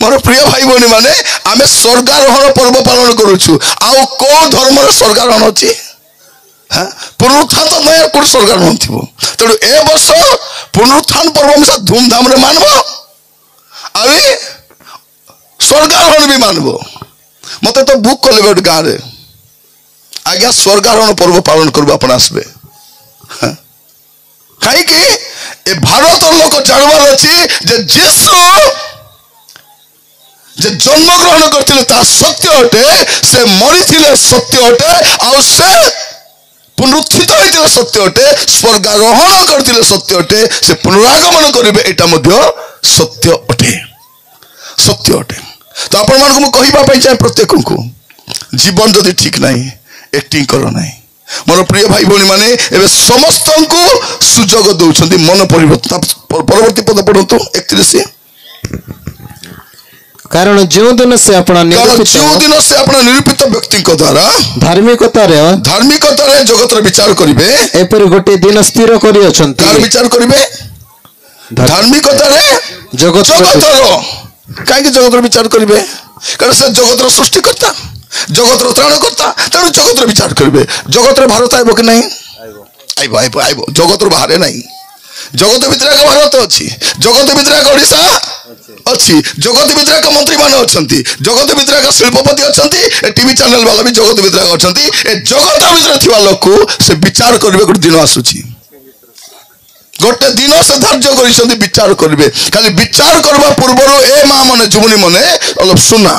मोर प्रिय भाई भौणी मैंने आम स्वर्गारोहण पर्व पालन करुचु आउ को धर्म स्वर्गारोहण अच्छी हाँ पुनरुत्थान तो नहीं कौट स्वर्गारोहण थो तेणु ए वर्ष पुनरुत्थान पर्व हम धूमधाम रे मानब आउ स्वर्गारोहण भी मानब मत तो बुक कले गोटे गाँव में आज्ञा स्वर्गारोहण पर्व पालन करबो आपण आसबे कहीं ए भारत लोक जानवर अच्छी जे जीसु जे जन्म ग्रहण करते सत्य अटे से मरी सत्य अटे आउ से पुनरुत्थित होते सत्य अटे स्वर्गारोहण करते सत्य अटे से पुनरागमन करेंगे यहाँ सत्य अटे सत्य अटे तो आपण मानक मु कहबा चाहे प्रत्येक को जीवन जदि ठीक नहीं एक्टिंग कर नहीं मोर प्रिय भाई भौणी माने एबे समस्त को सुजोग दउछंती मन परिवर्तन परवर्ती पद पढंतु 31
कारण जो दिन से अपना
निरूपित व्यक्ति को द्वारा
धार्मिकता
रे जगत रे विचार करिवे
एपर गोटे दिन स्थिर करि अछंती
कार विचार करिवे धार्मिकता रे जगत रो काहे कि जगत रे विचार करिवे कारण से जगत रो सृष्टिकर्ता जगत रो त्राणकर्ता तेणु जगत रो विचार करिवे जगत रे भारत आइबो कि नहीं आइबो जगत रो बाहर नहीं जगत भितर का भारत अच्छी जगत भितर का ओडिशा अच्छी जगत भितर का मंत्री मान अच्छी जगत भितर का शिल्पपति अच्छी टीवी चैनल वाला भी जगत भितर अच्छी ए जगत भितर थिबा लोक को से विचार करिवे गोटे दिन आसुची गोटे दिन से धार्य कर विचार करेंगे खाली विचार करबा पूर्व ए माँ मने जुमुनी मने अलग सुना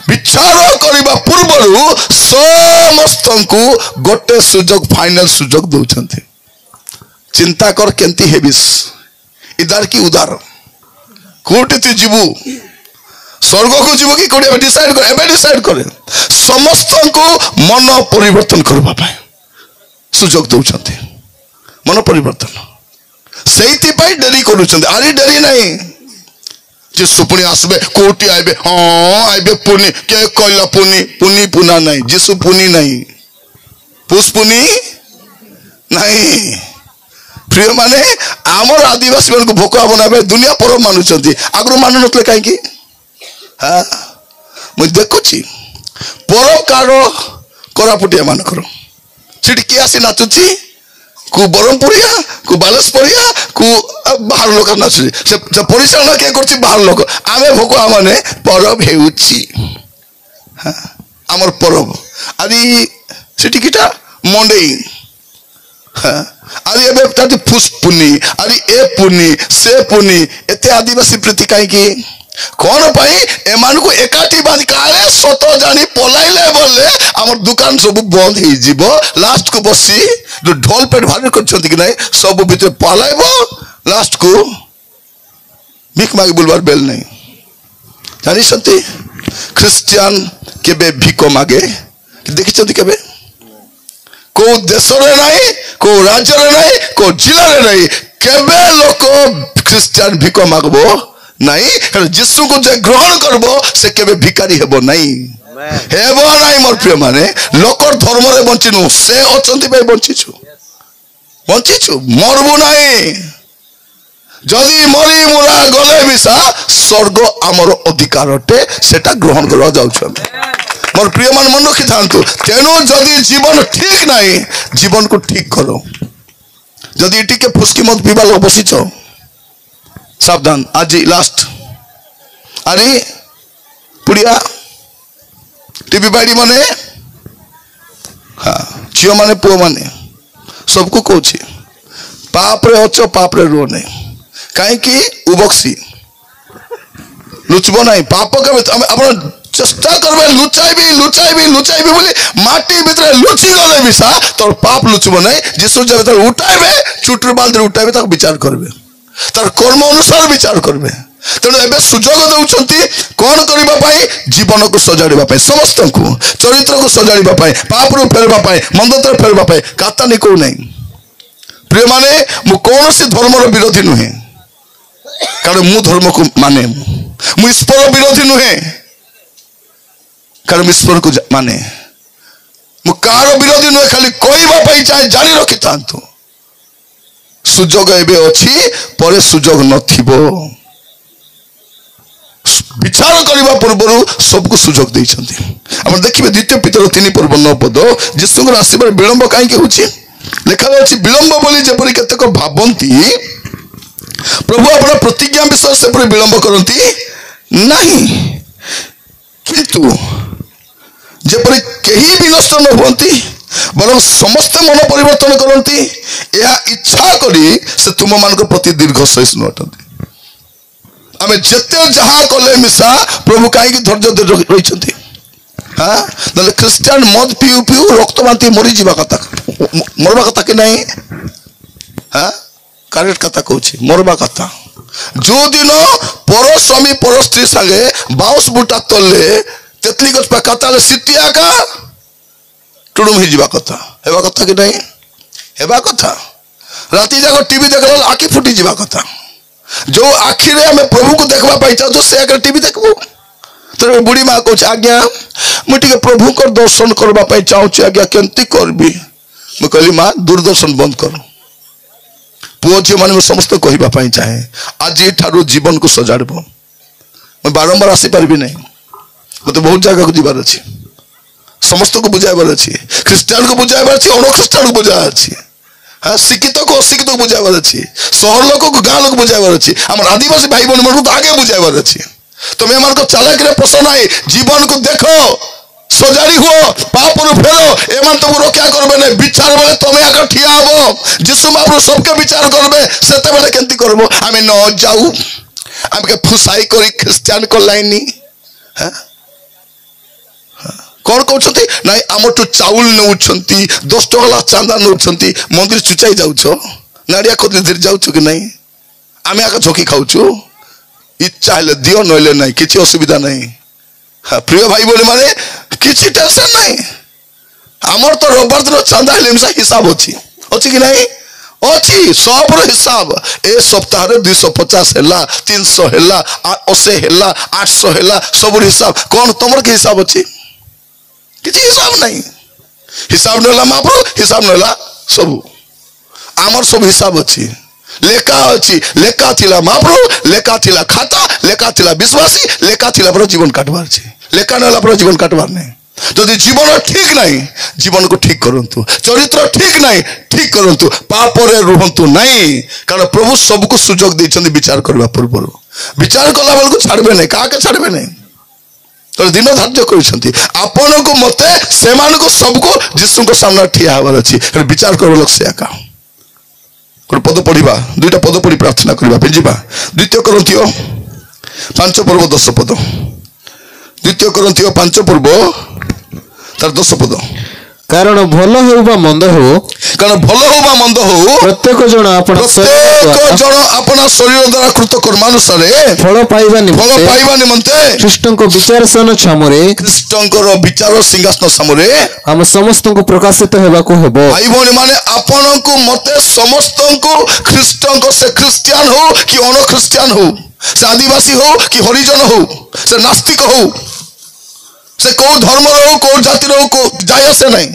विचार करबा पूर्व समस्त को गोटे सुजोग फाइनल सुजोग दौरान चिंता कर केंती हेबिस इधर की उधार कोटे तु जीवु स्वर्ग को जीव कि कोटे डिसाइड करे समस्त को मन परिवर्तन करबा पाए सुजोग दौरान मन परिवर्तन से डेरी कर आरी डेरी नहीं जे सुपुनी आसबे कोटी आइबे हाँ आइबे पुनी के कहला पुनी पुनी पुना नहीं जीसु पुनी नहीं पुष्पुनी नहीं प्रिय माने आमर आदिवासी मान को भोक बनाबे दुनिया परम मानुचंती आगु मानु नतले काहे कि हां मु देखुची परम कारो कोरापुटिया मान करो छिटकी आसी नाचुची को बरमपुरिया को बालेश्वरिया को बाहर लोक नाचुची से परिचालन के करछि बाहर लोक आमे भोकुआ माने परब हेउची हां हमर परब आदि छिटकीटा मंडेई हां आदि एबे ताति पुष्पुनी आदि ए पुनी से पुनी एते आदिवासी प्रीति काई की कौन पाई एमान को एकाठी बांध काले सतो जानी पलाइले बोले हमर दुकान सब बंद ही जीवो लास्ट को बसी जो ढोल पेट भारी करछंती कि नहीं सब भीतर पलाइबो लास्ट को भिख मांगी बुलवार बेल नहीं जानी सती क्रिश्चियन केबे भिख मागे देखि छथि केबे को देश रे नहीं को राज्य रे नहीं को जिला रे नहीं केबे लोक क्रिश्चियन भिख मागबो नहीं जीसु को जे ग्रहण करबो से केबे भिखारी हेबो नहीं हेबो नहीं मोर प्रिय माने लोकर धर्म रे बंचिनु से अचंती भाई बंचिछु मरबो नहीं जदि मरी मुरा गले बिसा स्वर्ग आमर अधिकार अटे सेटा ग्रहण करवा जाउछन मोर प्रिय मान मन रखि थांतु तेनु जदि जीवन ठीक नहीं जीवन को ठीक करो जदि टिके फुसकी मत पीबा लो बसिछो सावधान आज लास्ट अरे पुड़िया टीवी बाड़ी माने हाँ झील माने पुओ माने सबको कौची पाप रे अच्छो पाप रे रो नहीं कहीं उबक्सी लुचब ना पाप के चेष्टा करबे लुचाइबी लुचाइबी लुचाइबी बोली माटी भीतर लुचि गले विषा तोर पाप लुचब ना जीशु जब उठाइबे चुटर बाल उठाइबे ताक विचार करबे तार कर्म अनुसार विचार करबे तेणु एबे सुजोग दउछंती कोन करिबा पाई जीवन को सजाड़िबा पाई समस्त को चरित्र को सजाड़िबा पाई पाप रु फेरबा पाई मंदतर फेरबा पाई काता निको नै प्रिय माने मु कोनोसी धर्म रो विरोधी नुहे कारण मु धर्म को माने मु ईश्वर विरोधी नुहे कारण ईश्वर को माने मु कार विरोधी नुहे खाली कहबा पाई चाहे जानि रखि तांतु सुजोग एबे अछि परे सुजोग नथिबो विचार करने पूर्व सबको सुजोग देइछंती हम देखिबे द्वितीय पीतर 3 पर्व 9 पद जीशुଙ୍କର ଆସିବାର विलंब काहे होछि लिखा अछि विलंब बोली जेपरि केतक भाबंती प्रभु अपना प्रतिज्ञा विषय से पर विलंब करंती नहीं किंतु जेपरि केही भी नष्ट न होंती बरं समस्त मन परिवर्तन करंती या इच्छा करी से तुम मान को प्रति दीर्घ सहिष्णु अटंती आमे जते जहा कले मिसा प्रभु काहे धैर्य रहिछंती हां नले क्रिश्चियन मद पिउ पिउ रक्त बांती मरि जीवा कथा मरबा कथा कि नहीं हां करेक्ट कथा कहूची मरबा कथा जो दिन पर स्वामी पर स्त्री संगे 22 बुटा तले तेतली गछ पा कथा सिटिया का टुडुम ही जीवा कथा हेबा कथा कि नहीं हेबा कथा राती जाको टीवी देखला आखी फुटी जीवा कथा जो आखिर में प्रभु को देखवा पाई चाहतो से अगर टीवी देखबो तो बुढ़ी मां कहछ आज्ञा मुटिके प्रभु को दर्शन करबा पाई चाहूची आज्ञा केंती करबी म कहली मां दूरदर्शन बंद कर पुओ जे माने समस्त कहबा पाई चाहे आज ठारो जीवन को सजाड़बो मैं बारंबार आसी परबी नहीं मते बहुत जगह को जीवार अछि समस्त को बुझाइबार अछि क्रिश्चियन को बुझाइबार अछि अन क्रिश्चियन को बुझाइबार अछि हाँ शिक्षित को अशिक्षित को बुझाइबार अछि शहर लोक को गाँ लोक बुझाइबार अछि हमर आदिवासी भाई बहन मन को आगे बुझाइबार अछि तुम एमान को चालाक रे पसंद आए जीवन को देखो सजाड़ी हुओ पाप रु फेरो एमान तो रक्षा करबे नै विचार बेले तुम आगे ठिया हबो यीशु महाप्रभु सबके विचार करबे सेते बेले केंती करबो आमे न जाऊ आमे के फुसाई करी क्रिश्चियन को लाइनी हां कौन कहते ना आम टू चाउल नौछंती 10 टका चांदा नौछंती मंदिर चुचाई जाउछो नाड़िया खोद धीरे जाउछो कि नहीं आमे आका झोकी खाउछु इच्छा हेले दियो नइले नहीं किछि असुविधा नहीं हां प्रिय भाई बोले माने किछि टेंशन नहीं हमर तो रविवार दिन चांदा हेले हमसा हिसाब अछि कि नहीं अछि सब रो हिसाब ए सप्ताह रे 250 हेला 300 हेला 80 हेला 800 हेला सब हिसाब कौन तमर के हिसाब अछि किसी हिसाब नहीं हिसाब नेला महाप्रभु हिसाब नेला सब आमर सब हिसाब अछि लेखा अछि लेखा थिला महाप्रभु लेखा थिला खाता लेखा थिला विश्वासी लेखा थिला पर जीवन काटबार छी लेखा नेला पर जीवन काटबार नहीं यदि जीवन ठीक नहीं जीवन को ठीक करंतु चरित्र ठीक नहीं ठीक करंतु पाप रे रहंतु नहीं कारण प्रभु सबको सुजोग दैछन विचार करबा पूर्व विचार कला बेल को छाड़बे नहीं का के छाड़बे नहीं तो दिन धार्य कर को मते से को सबको जीशु को सामने ठिया हबार अछि विचार कर लोक से आका पद पढ़िबा दुईटा पद पढ़ी प्रार्थना करबा पेजिबा द्वितीय कोरिन्थियो 5 पर्व 10 पद द्वितीय कोरिन्थियो 5 पर्व तार 10 पद
कारण भलो हो बा मंद हो
कारण भलो हो बा मंद हो
प्रत्येक जन अपना शरीर
द्वारा कृत कर्मानुसार
फल पाइबा
निमंते
कृष्ण को विचारसन छामरे
कृष्ण को विचार सिंहासन सामरे
हम समस्त को प्रकाशित हेबा को हेबो
भाई भौणी माने आपन को मते समस्त को कृष्ण को से क्रिश्चियन हो कि अन क्रिश्चियन हो से आदिवासी हो कि हरिजन हो से नास्तिक हो से को धर्म रो को जाति रो को जाय से नहीं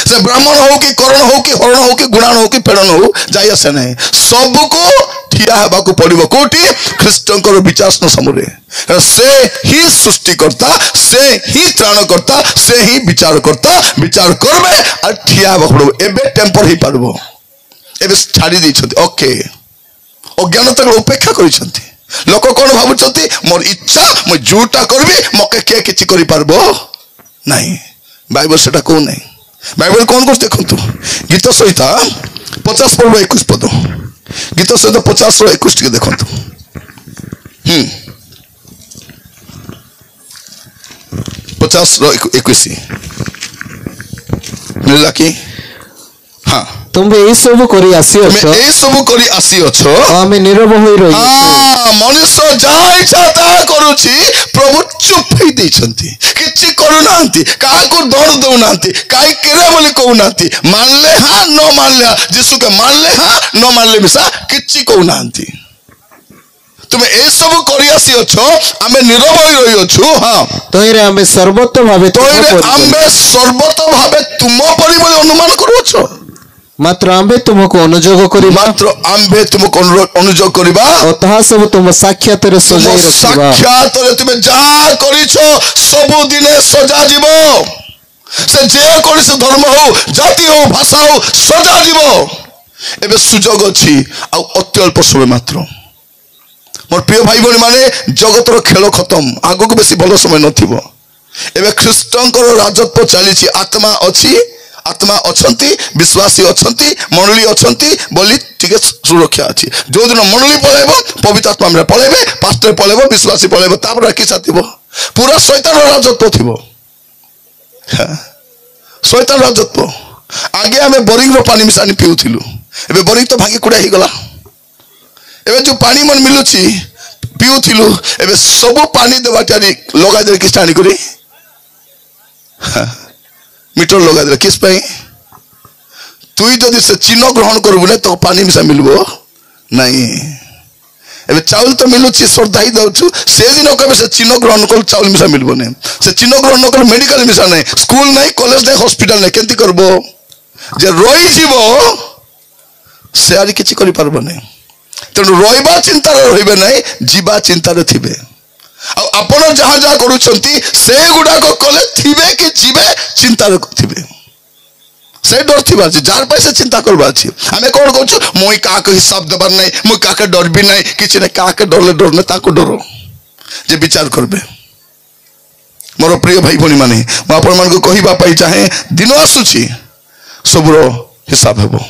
से ब्राह्मण हो कि कर्ण हो कि हरण हो कि गुणान हो कि फेड़न हो जाय से नहीं सबको ठिया हेबा को पड़िबो कोठी कृष्ण को विचार समरे से ही सृष्टिकर्ता से ही त्राणकर्ता से ही विचार करबे आ ठिया हेबा पड़िबो एबे टेम्पर ही पारबो एबे छाड़ी दै छथि ओके अज्ञानता उपेक्षा करिसथि लोक कौन भावुंट मोर इच्छा मु जोटा करबी मके के किछि करि पारबो नहीं बाइबल सेटा को नहीं बाइबल कौन कर देखंतु गीत सहिता 50 पर्व 21 पद गीत सहित 50:21 टिके देखंतु 50:21 मिलला कि हाँ
तुम ए सब करी आसी अछो
ए सब करी आसी अछो
आमे नीरव होई रही
मनुष्य जा इच्छा ता करूची प्रभु चुप ही देछंती किछि करू नांती काहा को दौड़ दउ नांती काई केरे बोली कहू नांती मानले हां न मानले यीशु के मानले हां न मानले मिसा किछि कहू नांती तुम ए सब करी आसी अछो आमे नीरव होई रही अछु हां
तोइरे आमे सर्वतो भावे
तुम परि बोली अनुमान करू अछो
मात्र आंबे तुमको अनुजोग करिबा
मात्र आंबे तुमको अनुजोग करिबा
और ताहा सब तुम साक्षात रे सजाई रखिबा
साक्षात रे तुम जा करिछो सब दिने सजा जीवो से जे करिस धर्म हो जाति हो भाषा हो सजा जीवो एबे सुजोग अछि आ अत्यल्प समय मात्र मोर प्रिय भाई बहन माने जगतर खेल खत्म आगो को बेसी भलो समय नथिबो एबे ख्रीष्टंकर राजत्व चलीछि आत्मा अछि आत्मा अछंती विश्वासी अछंती मंडली अछंती बोली ठीक सुरक्षा अछि जो दिन मंडली पळेबो पवित्र आत्मा में पळेबे पास्टर पळेबो विश्वासी पळेबो तापर कि साथिबो पूरा शैतान राजत्व थिबो शैतान राजत्व आगे हमें बोरिंग रो पानी मिसानी पिउथिलु एबे बोरिंग तो भागी कुडा ही गला एबे जो पानी मन मिलुची पिउथिलु एबे सब पानी देबाटारी लगा दे कि स्टाणी करी मीटर लगा दे किस पाई तुई जदि से चिन्ह ग्रहण करबु ने तो पानी मिसा मिलबो नहीं एबे चावल तो मिलुची श्रद्धाई दउछु से दिन कबे से चिन्ह ग्रहण कर चावल मिसा मिलबो ने से चिन्ह ग्रहण कर मेडिकल मिसा नहीं स्कूल नहीं कॉलेज नहीं हॉस्पिटल नहीं केंती करबो जे रोई जीवो से आरी किछि करि पारबो नहीं तेणु रोइबा चिंता रहिबे नहीं जीवा चिंता रे थिबे आपण जहाँ जहाँ करूछंती से गुडा को कले थिबे कि जीवे चिंता थिबे से डर थिबा जार पैसे चिंता करबा अछि हमें कोन कहू मोई का के हिसाब देबार नहीं मोई का के डर भी नहीं किछि ने का के डरले डर ने ताको डरो जे विचार करबे मोर प्रिय भाई भणी माने म आपण मान को कहिबा पाई चाहे दिन आसुची सबरो हिसाब हेबो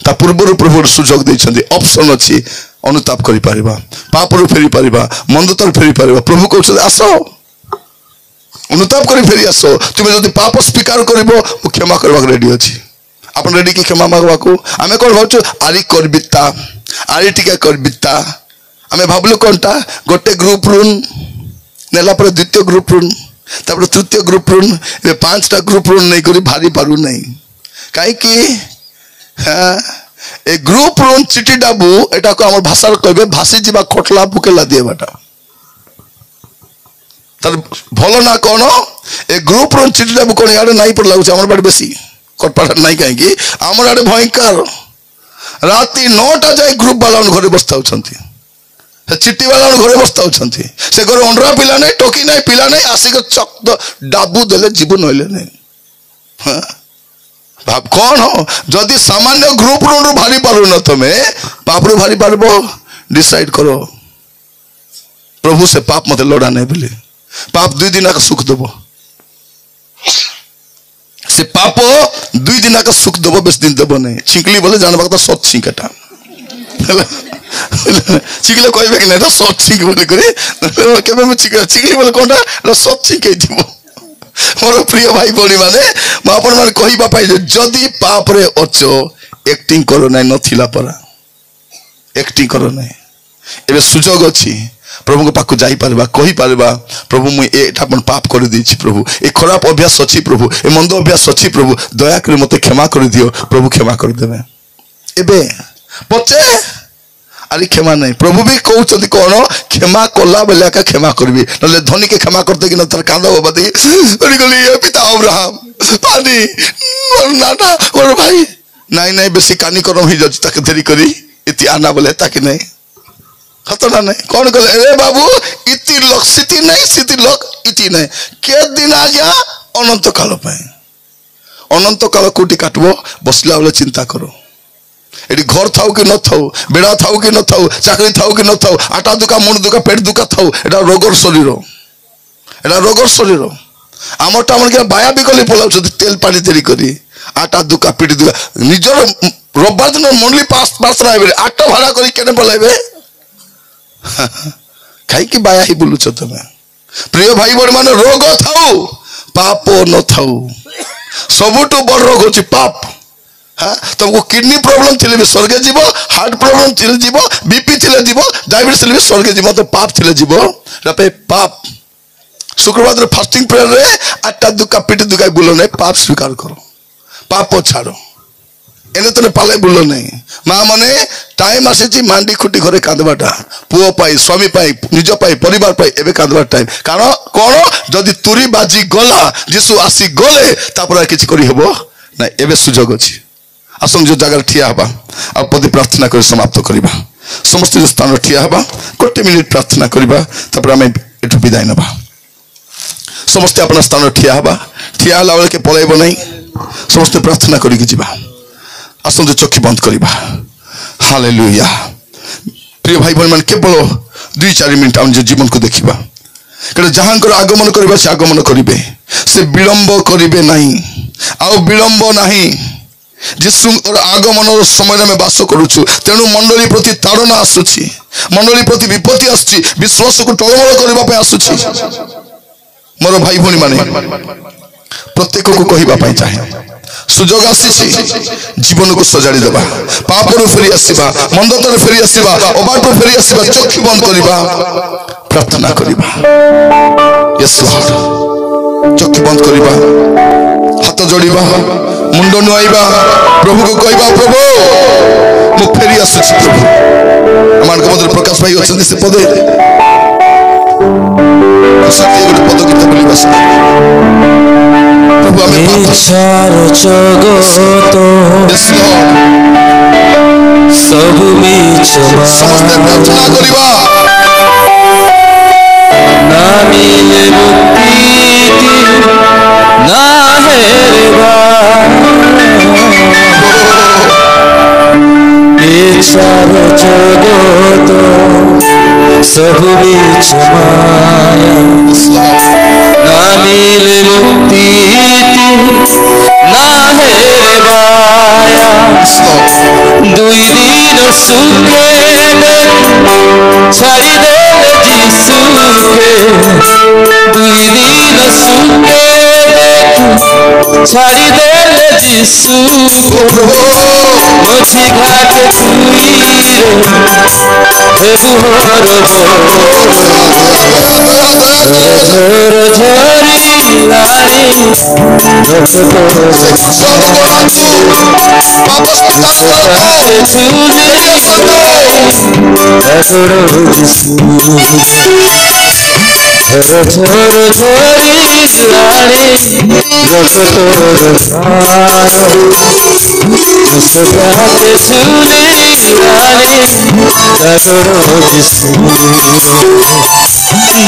ता पूर्व प्रभु सुजोग दैछंती ऑप्शन अछि अनुताप करि परिबा पापरु फेरी परिबा मंदतर फेरी परिबा प्रभु कहउछ आसो अनुताप करि फेरी आसो तुमे जदि पाप स्वीकार करबो ओ क्षमा करबा रेडी अछि आपण रेडी की क्षमा मागबा को हमें कोन भाउछु आरी करबिता आरी टिका करबिता हमें भाबलु कोनटा गोटे ग्रुप रुन नेला पर द्वितीय ग्रुप रुन तापर तृतीय ग्रुप रुन ए पांचटा ग्रुप रुन नै करी भारी पारु नै काई की हां ए ग्रुप रोन चिठी डाबू एटा को हमर भाषा कहबे भासी जीवा खोटला बुकेला देबाटा तर भलो ना कोनो ए ग्रुप रोन चिठी डाबू कोन याडे नाही पड़ लागु हमर बाड बेसी कोटपाट नाही काहे की हमर आडे भयंकर राती 9टा जाय ग्रुप वाला घरे बसता होछंती चिट्ठी वाला घरे बसता होछंती से घर ओंडरा पिला नाही टोकी नाही पिला नाही आसी के चक डाबू देले जीवन होइले नाही हां भाव कौन हो जदि सामान्य ग्रुप रू भारी पारु न तुमे पाप रू भारी पारबो डिसाइड करो प्रभु से पाप मते लड़ा नहीं बोले पाप 2 दिन का सुख देबो से पाप 2 दिन का सुख देबो बेस दिन देबो नहीं छिकली बोले जानबा तो सत छिकटा छिकले कहबे कि नहीं तो सत छिक बोले करे केबे म छिकली बोले कोनटा सत छिकै दिबो मोर प्रिय भाई बड़ी माने म आपण मान कहिबा पाई जदी पाप रे अचो एक्टिंग करो नै नथिला परा एक्टिंग करो नै एबे सुजोग अछि प्रभु को पाकु जाई परबा कहि परबा प्रभु मु एटा अपन पाप कर दैछि प्रभु ए खराब अभ्यास अछि प्रभु ए मंद अभ्यास अछि प्रभु दया कर मते क्षमा कर दियो प्रभु क्षमा कर देबे एबे पचे अरे क्षमा नहीं प्रभु भी कहउछथि कोन क्षमा कोला बेला का क्षमा करबी नले धनी के क्षमा करते कि न तर कांदा बदी अरे गली ये पिता अब्राहम पानी नाना और भाई नहीं नहीं बेसी कानी करम ही जज तक देरी करी इति आना बोले ताकि नहीं खतरा नहीं कौन कहले रे बाबू इति लोक सिति लोक इति नहीं के दिन आ गया अनंत काल पे अनंत काल कोटी काटबो बसला वाला चिंता करो एडी घर थाउ कि न थाउ बेड़ा थाउ कि न थाउ चाकरी थाउ कि न थाउ आटा दुका मुंड दुका पेट दुका थाउ एटा रोगर शरीर आमटा मन के बाया बिकली पलाउ तेल पानी देरी करी आटा दुका पिटी दुका निजर रविवार दिन मंडली पास पास रहे आटा भाड़ा करी केने पलाइबे खाई कि बाया ही बुलुछ तमे प्रिय भाई बड़ माने रोग थाउ पाप न थाउ सबुटु बड़ रोग होची पाप हाँ तुमको किडनी प्रॉब्लम थिले भी स्वर्ग जीव हार्ट प्रॉब्लम थिले जीव बीपी थिले जीव डायबिटीज थिले भी स्वर्ग जीव तो पाप थिले जीव रपे पाप शुक्रवार दिन फास्टिंग प्रेयर रे आटा दुका पिटी दुका बुलो नहीं पाप स्वीकार करो पाप छाड़ो एने तने पाले बुलो नहीं माँ मने टाइम आसी मांडी खुटी घरे कांदबाटा पुओ पाई स्वामी पाई निज पाई परिवार पाई एबे कांदबा टाइम कारण कोन जदि तुरी बाजी गला जीसु आसी गले तापर किछि करी हेबो ना एबे सुजोग अछि आसम जो जगह ठिया हबा आ पदी प्रार्थना कर समाप्त करिबा समस्त जो स्थान ठिया हबा कोटे मिनिट प्रार्थना करिबा तापर हम एठु विदाय नबा समस्त अपना स्थान ठिया हबा ठिया हला बेले के पळैबो नै समस्त प्रार्थना करि के जिबा आसम जो चक्षु बंद करिबा हालेलुया प्रिय भाई बहन मन केवल 2-4 मिनिट हम जो जीवन को देखिबा कले जहांकर आगमन करिबा से आगमन करिबे से विलंब करिबे नहीं आ विलंब नहीं जीशुर आगमन समय में बास करुछु तेणु मंडली प्रति ताड़ना आसुछि मंडली प्रति विपत्ति आसुछि विश्वास को टळमळ करबा पे आसुछि मोर भाई भणी माने प्रत्येक को कहिबा पाई चाहे सुजोग आसीछि जीवन को सजाड़ी देबा पापरु फेरी आसीबा मंदतर फेरी आसीबा अबाटो फेरी आसीबा चक्षु बंद करिबा प्रार्थना करिबा यस लॉर्ड चक्षु बंद करिबा हाथ जोड़िबा मुंड नुआइबा प्रभु को कहबा प्रभु मु फेरी आसुछि प्रभु अमान के मधुर प्रकाश भाई अछन से पदे सत्य गुट पद गीत बोली बस प्रभु हमें
चार जगत
यस लॉर्ड
सब बीच
समस्त प्रार्थना करिबा
ना मिले मुक्ति ना हेरबा चार जगत सब बीच माया ना मिले मुक्ति ना हेरबाया दुई दिन सुखे छाड़ी देले जीसुके दुई दिन सुखे छाड़ी देले जीसुके मोची घाट छुईरे हे बुहर झोर झोरी लारी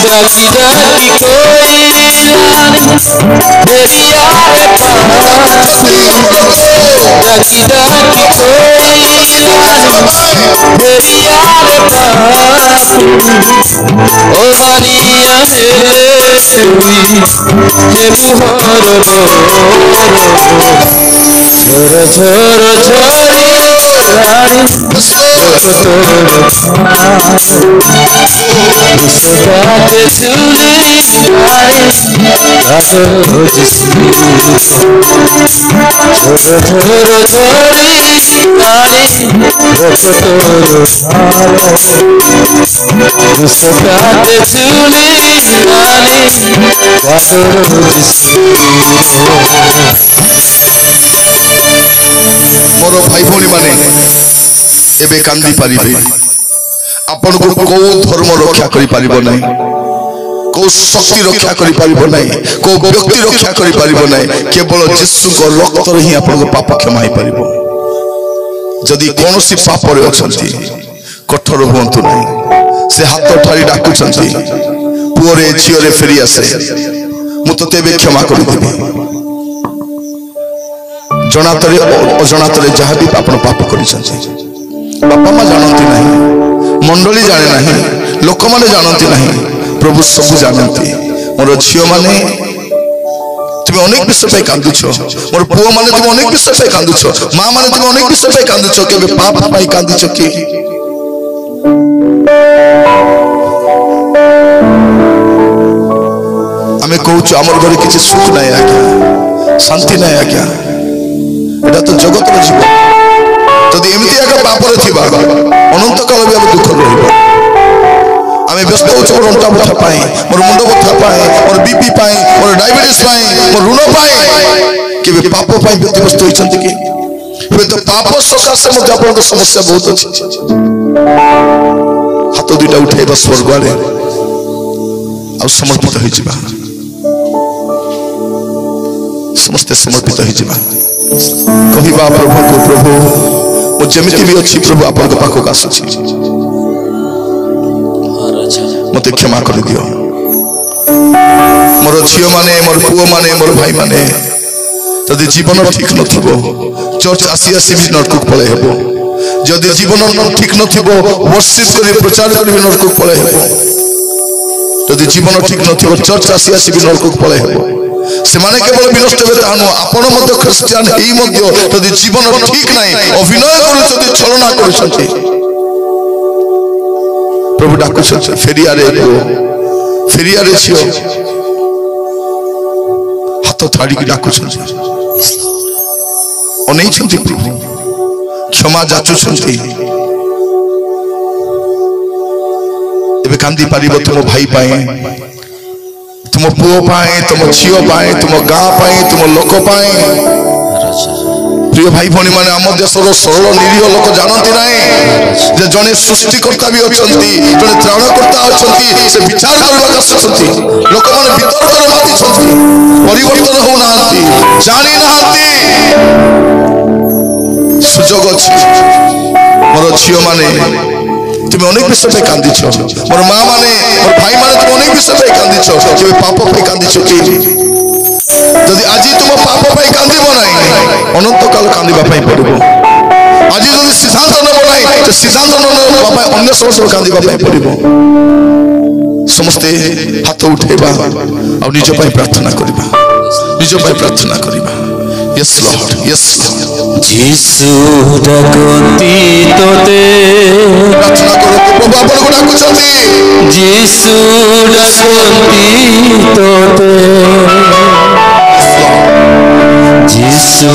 डाकी डाकी कोई भेड़िया है पास डाकी डाकी कोई भेड़िया है पास ओ मानिया है सुई हे मुहर झोर झोर झोरी लारी उसका सुनी आई झोर झोर झोरी लारी उसका सुनी
मोर भाई भौणी माने एबे कांदी पारिबे आपन को को धर्म रक्षा करि पारिबो नै को शक्ति रक्षा करि पारिबो नै को व्यक्ति रक्षा करि पारिबो नै केवल यीशु को रक्त रे ही आपन को पाप क्षमा होई पारिबो जदि कोनोसी पाप रे अछंती कठोर होंतु नै से हाथ ठारी डाकु छंती पुरे झियो रे फेरी आसे मु तो तेबे क्षमा करि देबी जनातरे अजनातरे जहाँ भी आपन पाप करि बापा माँ जानती नहीं मंडली जाने नहीं लोक माने जानती नहीं प्रभु सब जानती मोर झियो माने তুমি অনেক বিষয় পাই কান্দুছ মোর পুଅ মানে তুমি অনেক বিষয় পাই কান্দুছ মা মানে তুমি অনেক বিষয় পাই কান্দুছ কেবে পাপ পাই কান্দুছ কি আমি কହୁଛୁ আমার ঘরে কিছু সুখ নাই আজ্ঞা শান্তি নাই আজ্ঞা এটা তো জগতর জীবন যদি এমতি আজ্ঞা পাপরে থিবা অনন্ত কাল বি আমি দুঃখ রহিব আমি ব্যস্ত হচ্ছি মোর অন্টা বথা পাই মোর মুন্ড বথা পাই মোর বিপি পাই মোর ডায়াবেটিস পাই মোর ঋণ পাই কেবে পাপ পাই ব্যতিব্যস্ত হইছন্তি কি ଏବେ ତ ପାପ ସକାଶେ ମଧ୍ୟ ଆପଣଙ୍କ ସମସ୍ୟା ବହୁତ ଅଛି ହାତ ଦୁଇଟା ଉଠେଇବା ସ୍ୱର୍ଗ ଆଡ଼େ ଆଉ ସମର୍ପିତ ହେଇଯିବା ସମସ୍ତେ ସମର୍ପିତ ହେଇଯିବା କହିବା ପ୍ରଭୁଙ୍କୁ ପ୍ରଭୁ ମୁଁ ଯେମିତି ବି ଅଛି ପ୍ରଭୁ ଆପଣଙ୍କ ପାଖକୁ ଆସୁଛି ମୋତେ କ୍ଷମା କରିଦିଅ ମୋର ଝିଅମାନେ ମୋର ପୁଅମାନେ ମୋର ଭାଇମାନେ ଯଦି ଜୀବନ ଠିକ ନଥିବ ଚର୍ଚ୍ଚ ଆସି ଆସି ବି ନରକକୁ ପଳେଇ ହେବ ଯଦି ଜୀବନ ଠିକ ନଥିବ ବର୍ଷିତ କରି ପ୍ରଚାର କରି ବି ନରକକୁ ପଳେଇ ହେବ ଯଦି ଜୀବନ ଠିକ ନଥିବ ଚର୍ଚ୍ଚ ଆସି ଆସି ବି ନରକକୁ ପଳେଇ ହେବ ସେମାନେ କେବଳ ବିନଷ୍ଟ ହେବେ ତାହା ନୁହଁ ଆପଣ ମଧ୍ୟ ଖ୍ରୀଷ୍ଟିଆନ ହେଇ ମଧ୍ୟ ଯଦି ଜୀବନ ଠିକ ନାହିଁ ଅଭିନୟ କରୁଛନ୍ତି ଛଳନା କରୁଛନ୍ତି ପ୍ରଭୁ ଡାକୁଛନ୍ତି ଫେରିଆରେ ପୁଅ ଫେରିଆରେ ଝିଅ ହାତ ଥାଡ଼ିକି ଡାକୁଛନ୍ତି ଅନେଇଛନ୍ତି ପ୍ରଭୁ କ୍ଷମା ଯାଚୁଛନ୍ତି ଏବେ କାନ୍ଦି ପାରିବ ତୁମ ଭାଇ ପାଇଁ तुम पुओ पाए तुम झील पाए तुम गाँ पाए तुम लोक पाए प्रिय भाई भौणी मैंने आम देशर सरल निरीह लोक जानती ना जे जड़े सृष्टिकर्ता भी अच्छा जड़े त्राणकर्ता अच्छा से विचार करने आसुँच लोक मैंने वितर्क माति परिवर्तन होना जानी ना सुजोग अच्छी मोर झील माने তুমি অনেক বিষয় পাই কান্দিছ মোর মা মানে মোর ভাই মানে তুমি অনেক বিষয় পাই কান্দিছ কেবে পাপ পাই কান্দিছ কি যদি আজি তোমার পাপ পাই কান্দিব নাই অনন্তকাল কান্দিবা পাই পড়িব আজি যদি সিদ্ধান্ত নেব নাই তো সিদ্ধান্ত নেবা পাই অন্য সমস্ত কান্দিবা পাই পড়িব সমস্তে হাত উঠাইবা আর নিজ পাই প্রার্থনা করিবা নিজ পাই প্রার্থনা করিবা Yes Lord, yes Lord.
যিশু ডাকতি তোতে
প্রার্থনা করো প্রভু আপনাকে ডাকুଛନ୍ତି
যিশু ডাকতি তোতে যিশু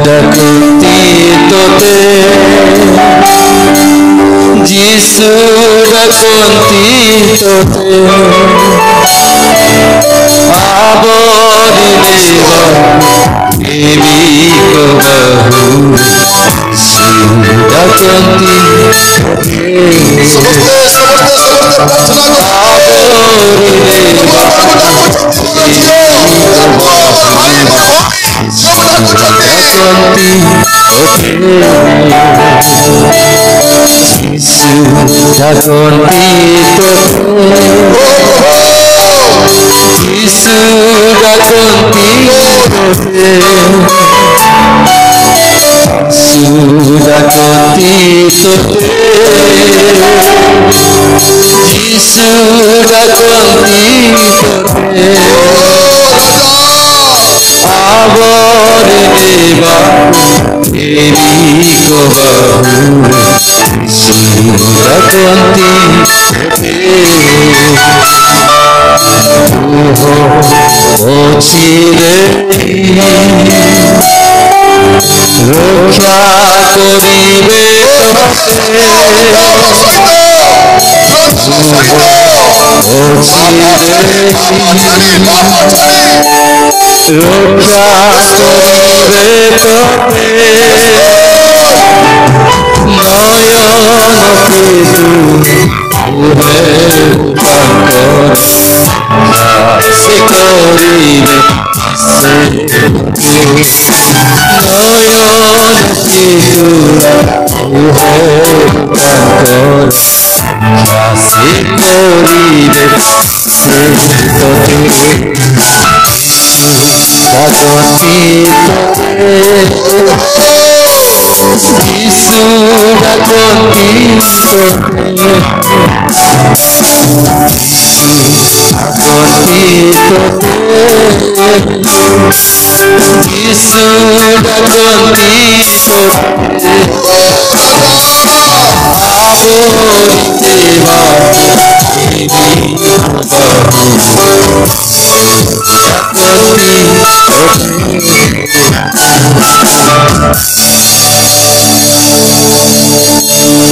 ডাকতি তোতে যিশু ডাকতি তোতে আবরিলেবা Eviko bahu Sudakanti Sudakoti tote Sudakoti tote Aboreba Eriko bahu Sudakoti tote Ochire রক্ষা করিবে রক্ষা করিবে তোতে নয়ন কেতু উহে উপাঙ্কর সে করিবে নয়ন কেতুরা উহে উপাঙ্কর সে করিবে সে তোতে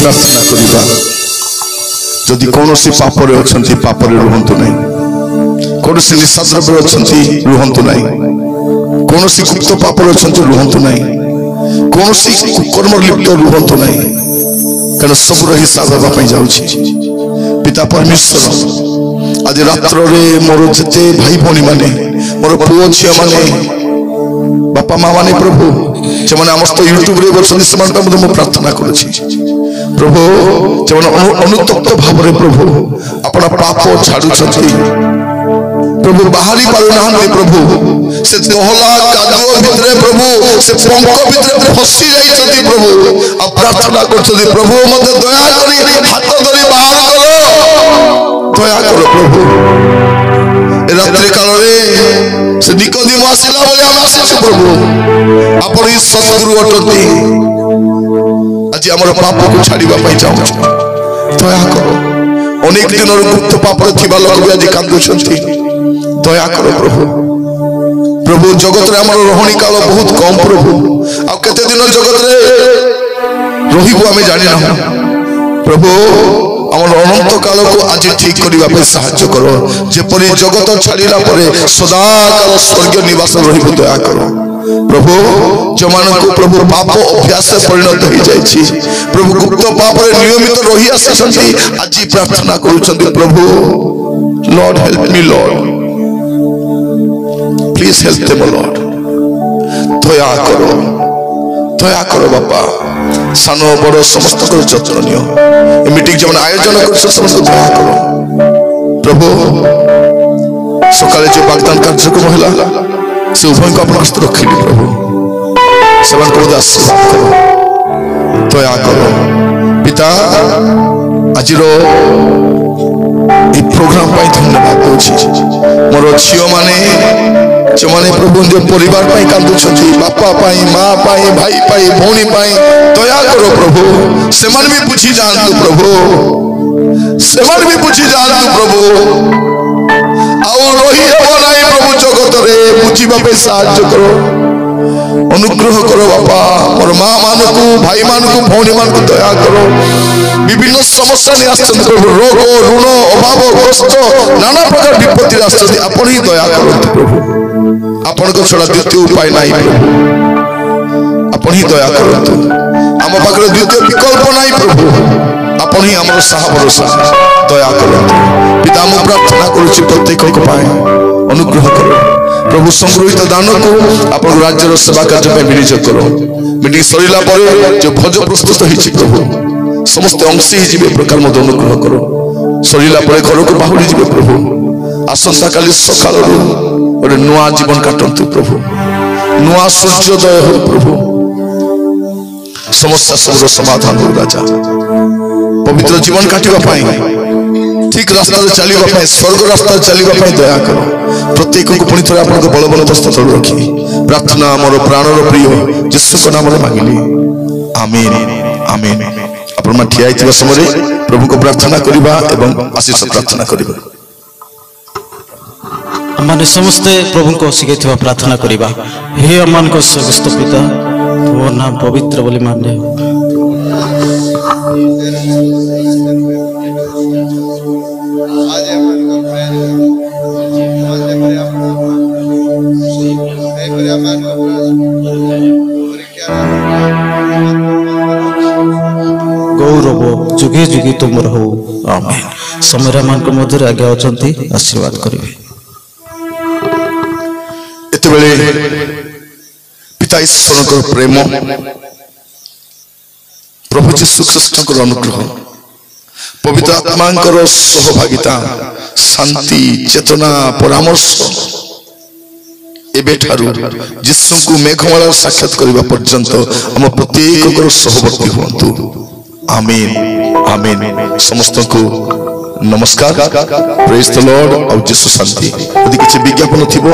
प्रार्थना करिबा जदि कोनोसी पापरे अछंती पापरे रुहंतु नै कोनोसी निशाद्रव्य अछंती रुहंतु नै कोनोसी गुप्त पापरे अछंती रुहंतु नै कोनोसी कुकर्म लिप्त रुहंतु नै कारण सब रही साधवा पई जाउछि पिता परमेश्वर आज रात्र रे मोर जते भाई भौणी माने मोर पुओ छिया माने बापा माँ माने प्रभु से समस्त यूट्यूब रे बसनी से प्रार्थना करुछि प्रभु से अनुतप्त भाव रे प्रभु अपना पाप छाड़ू प्रभु बाहरी पारुना प्रभु से दोहला कादुओ भितरे प्रभु से पंख भितरे फसी जाइछथि प्रभु आ प्रार्थना करछथि प्रभु मते दया करी हाथ धरी बाहर करो दया करो प्रभु रात्रि काल रे से निकोदिम आसिला बोले हम आसीछु प्रभु आपण ही सद्गुरु अटती आज हमर पाप को छाड़ीबा पई चाहू दया करो अनेक दिन गुप्त पाप थिबा लोक भी आज कांदुछथि दया करो प्रभु प्रभु जगत रे हमर रोहणी काल बहुत कम प्रभु आ केते दिन जगत रे रहिबो हमें जानि ना प्रभु हमर अनंत काल को आज ठीक करबा पे सहायता करो जेपरि जगत छाड़ीला परे सदा काल स्वर्ग निवास रहिबो दया करो प्रभु जमान को प्रभु पाप अभ्यास से परिणत हो जाइछि प्रभु गुप्त पाप रे नियमित रही आछथि आज प्रार्थना करूछथि प्रभु lord help me lord please help them lord दया करो बापा सानो बड़ समस्त को जत्न नियो ए मीटिंग जब आयोजन कर समस्त दया करो प्रभु सकाले जो वाग्दान कार्यक्रम होला से उभय को अपना हस्त रखिली प्रभु सेवन को आशीर्वाद करो दया करो पिता आज प्रोग्राम पाई धन्यवाद दोछि मोर झियो माने जो माने प्रभु जो परिवार पाई कांदुछथि बापा पाई मां पाई भाई पाई भौणी पाई दया करो प्रभु सेमन भी बुझी जानतु प्रभु सेमन भी बुझी जानतु प्रभु आउ रही हेबो नाही प्रभु जगत रे बुझीबा पे सहायता करो अनुग्रह करो बापा मोर मां मानकु भाई मानकु भौणी मानकु दया करो विभिन्न समस्या ने आछन प्रभु रोग ऋण अभाव कष्ट नाना प्रकार विपत्ति आछन आपण ही दया करो प्रभु आपण को छड़ा द्वितीय उपाय नाही प्रभु आपण ही दया करो हम पाखरे द्वितीय विकल्प नाही प्रभु आपण ही हमर साहा भरोसा दया करो पिता हम प्रार्थना करूछि प्रत्येक को पाए अनुग्रह करो प्रभु संग्रहित दान को अपन राज्य सेवा कार्य में विनियोग करो मीटिंग सरीला पर जो भोज प्रस्तुत होइछि प्रभु समस्त अंशी ही जीवे प्रकार मत अनुग्रह करो सरीला पर घर को बाहुरी जीवे प्रभु आसंता काली सकाल और नुआ जीवन काटंतु प्रभु नुआ सूर्योदय हो प्रभु समस्या सब समाधान हो राजा पवित्र जीवन काटिबा पाई ठीक रास्ता चलिबा पाई स्वर्ग रास्ता चलिबा पाई दया करो प्रत्येक को पुणी थोड़ा आपन को बल बल दस्त तल रखी प्रार्थना मोर प्राणर प्रिय यीशु को नाम रे मांगिली आमीन आमीन अपन मा ठिया आइतिबा समय प्रभु को प्रार्थना करिबा एवं आशीष प्रार्थना करिबा
माने समस्ते प्रभु को सिखाइथिबा प्रार्थना करिबा हे अमान को स्वर्गस्थ पिता वो नाम पवित्र बोली माने गौरव जुगे जुगे तुम रहो आमीन समय मान को मधुर आगे अछंती आशीर्वाद करिवे
एते बेले पिता ईश्वर को प्रेम प्रभु यीशु ख्रीष्ट को अनुग्रह पवित्र आत्मा को सहभागिता शांति चेतना परामर्श एबे ठारू जिसु को मेघमाला साक्षात करबा पर्यंत हम प्रत्येक सहवर्ती हुंतु आमीन आमीन समस्त को नमस्कार प्रेज द लॉर्ड और जिसु शांति यदि किसी विज्ञापन थिबो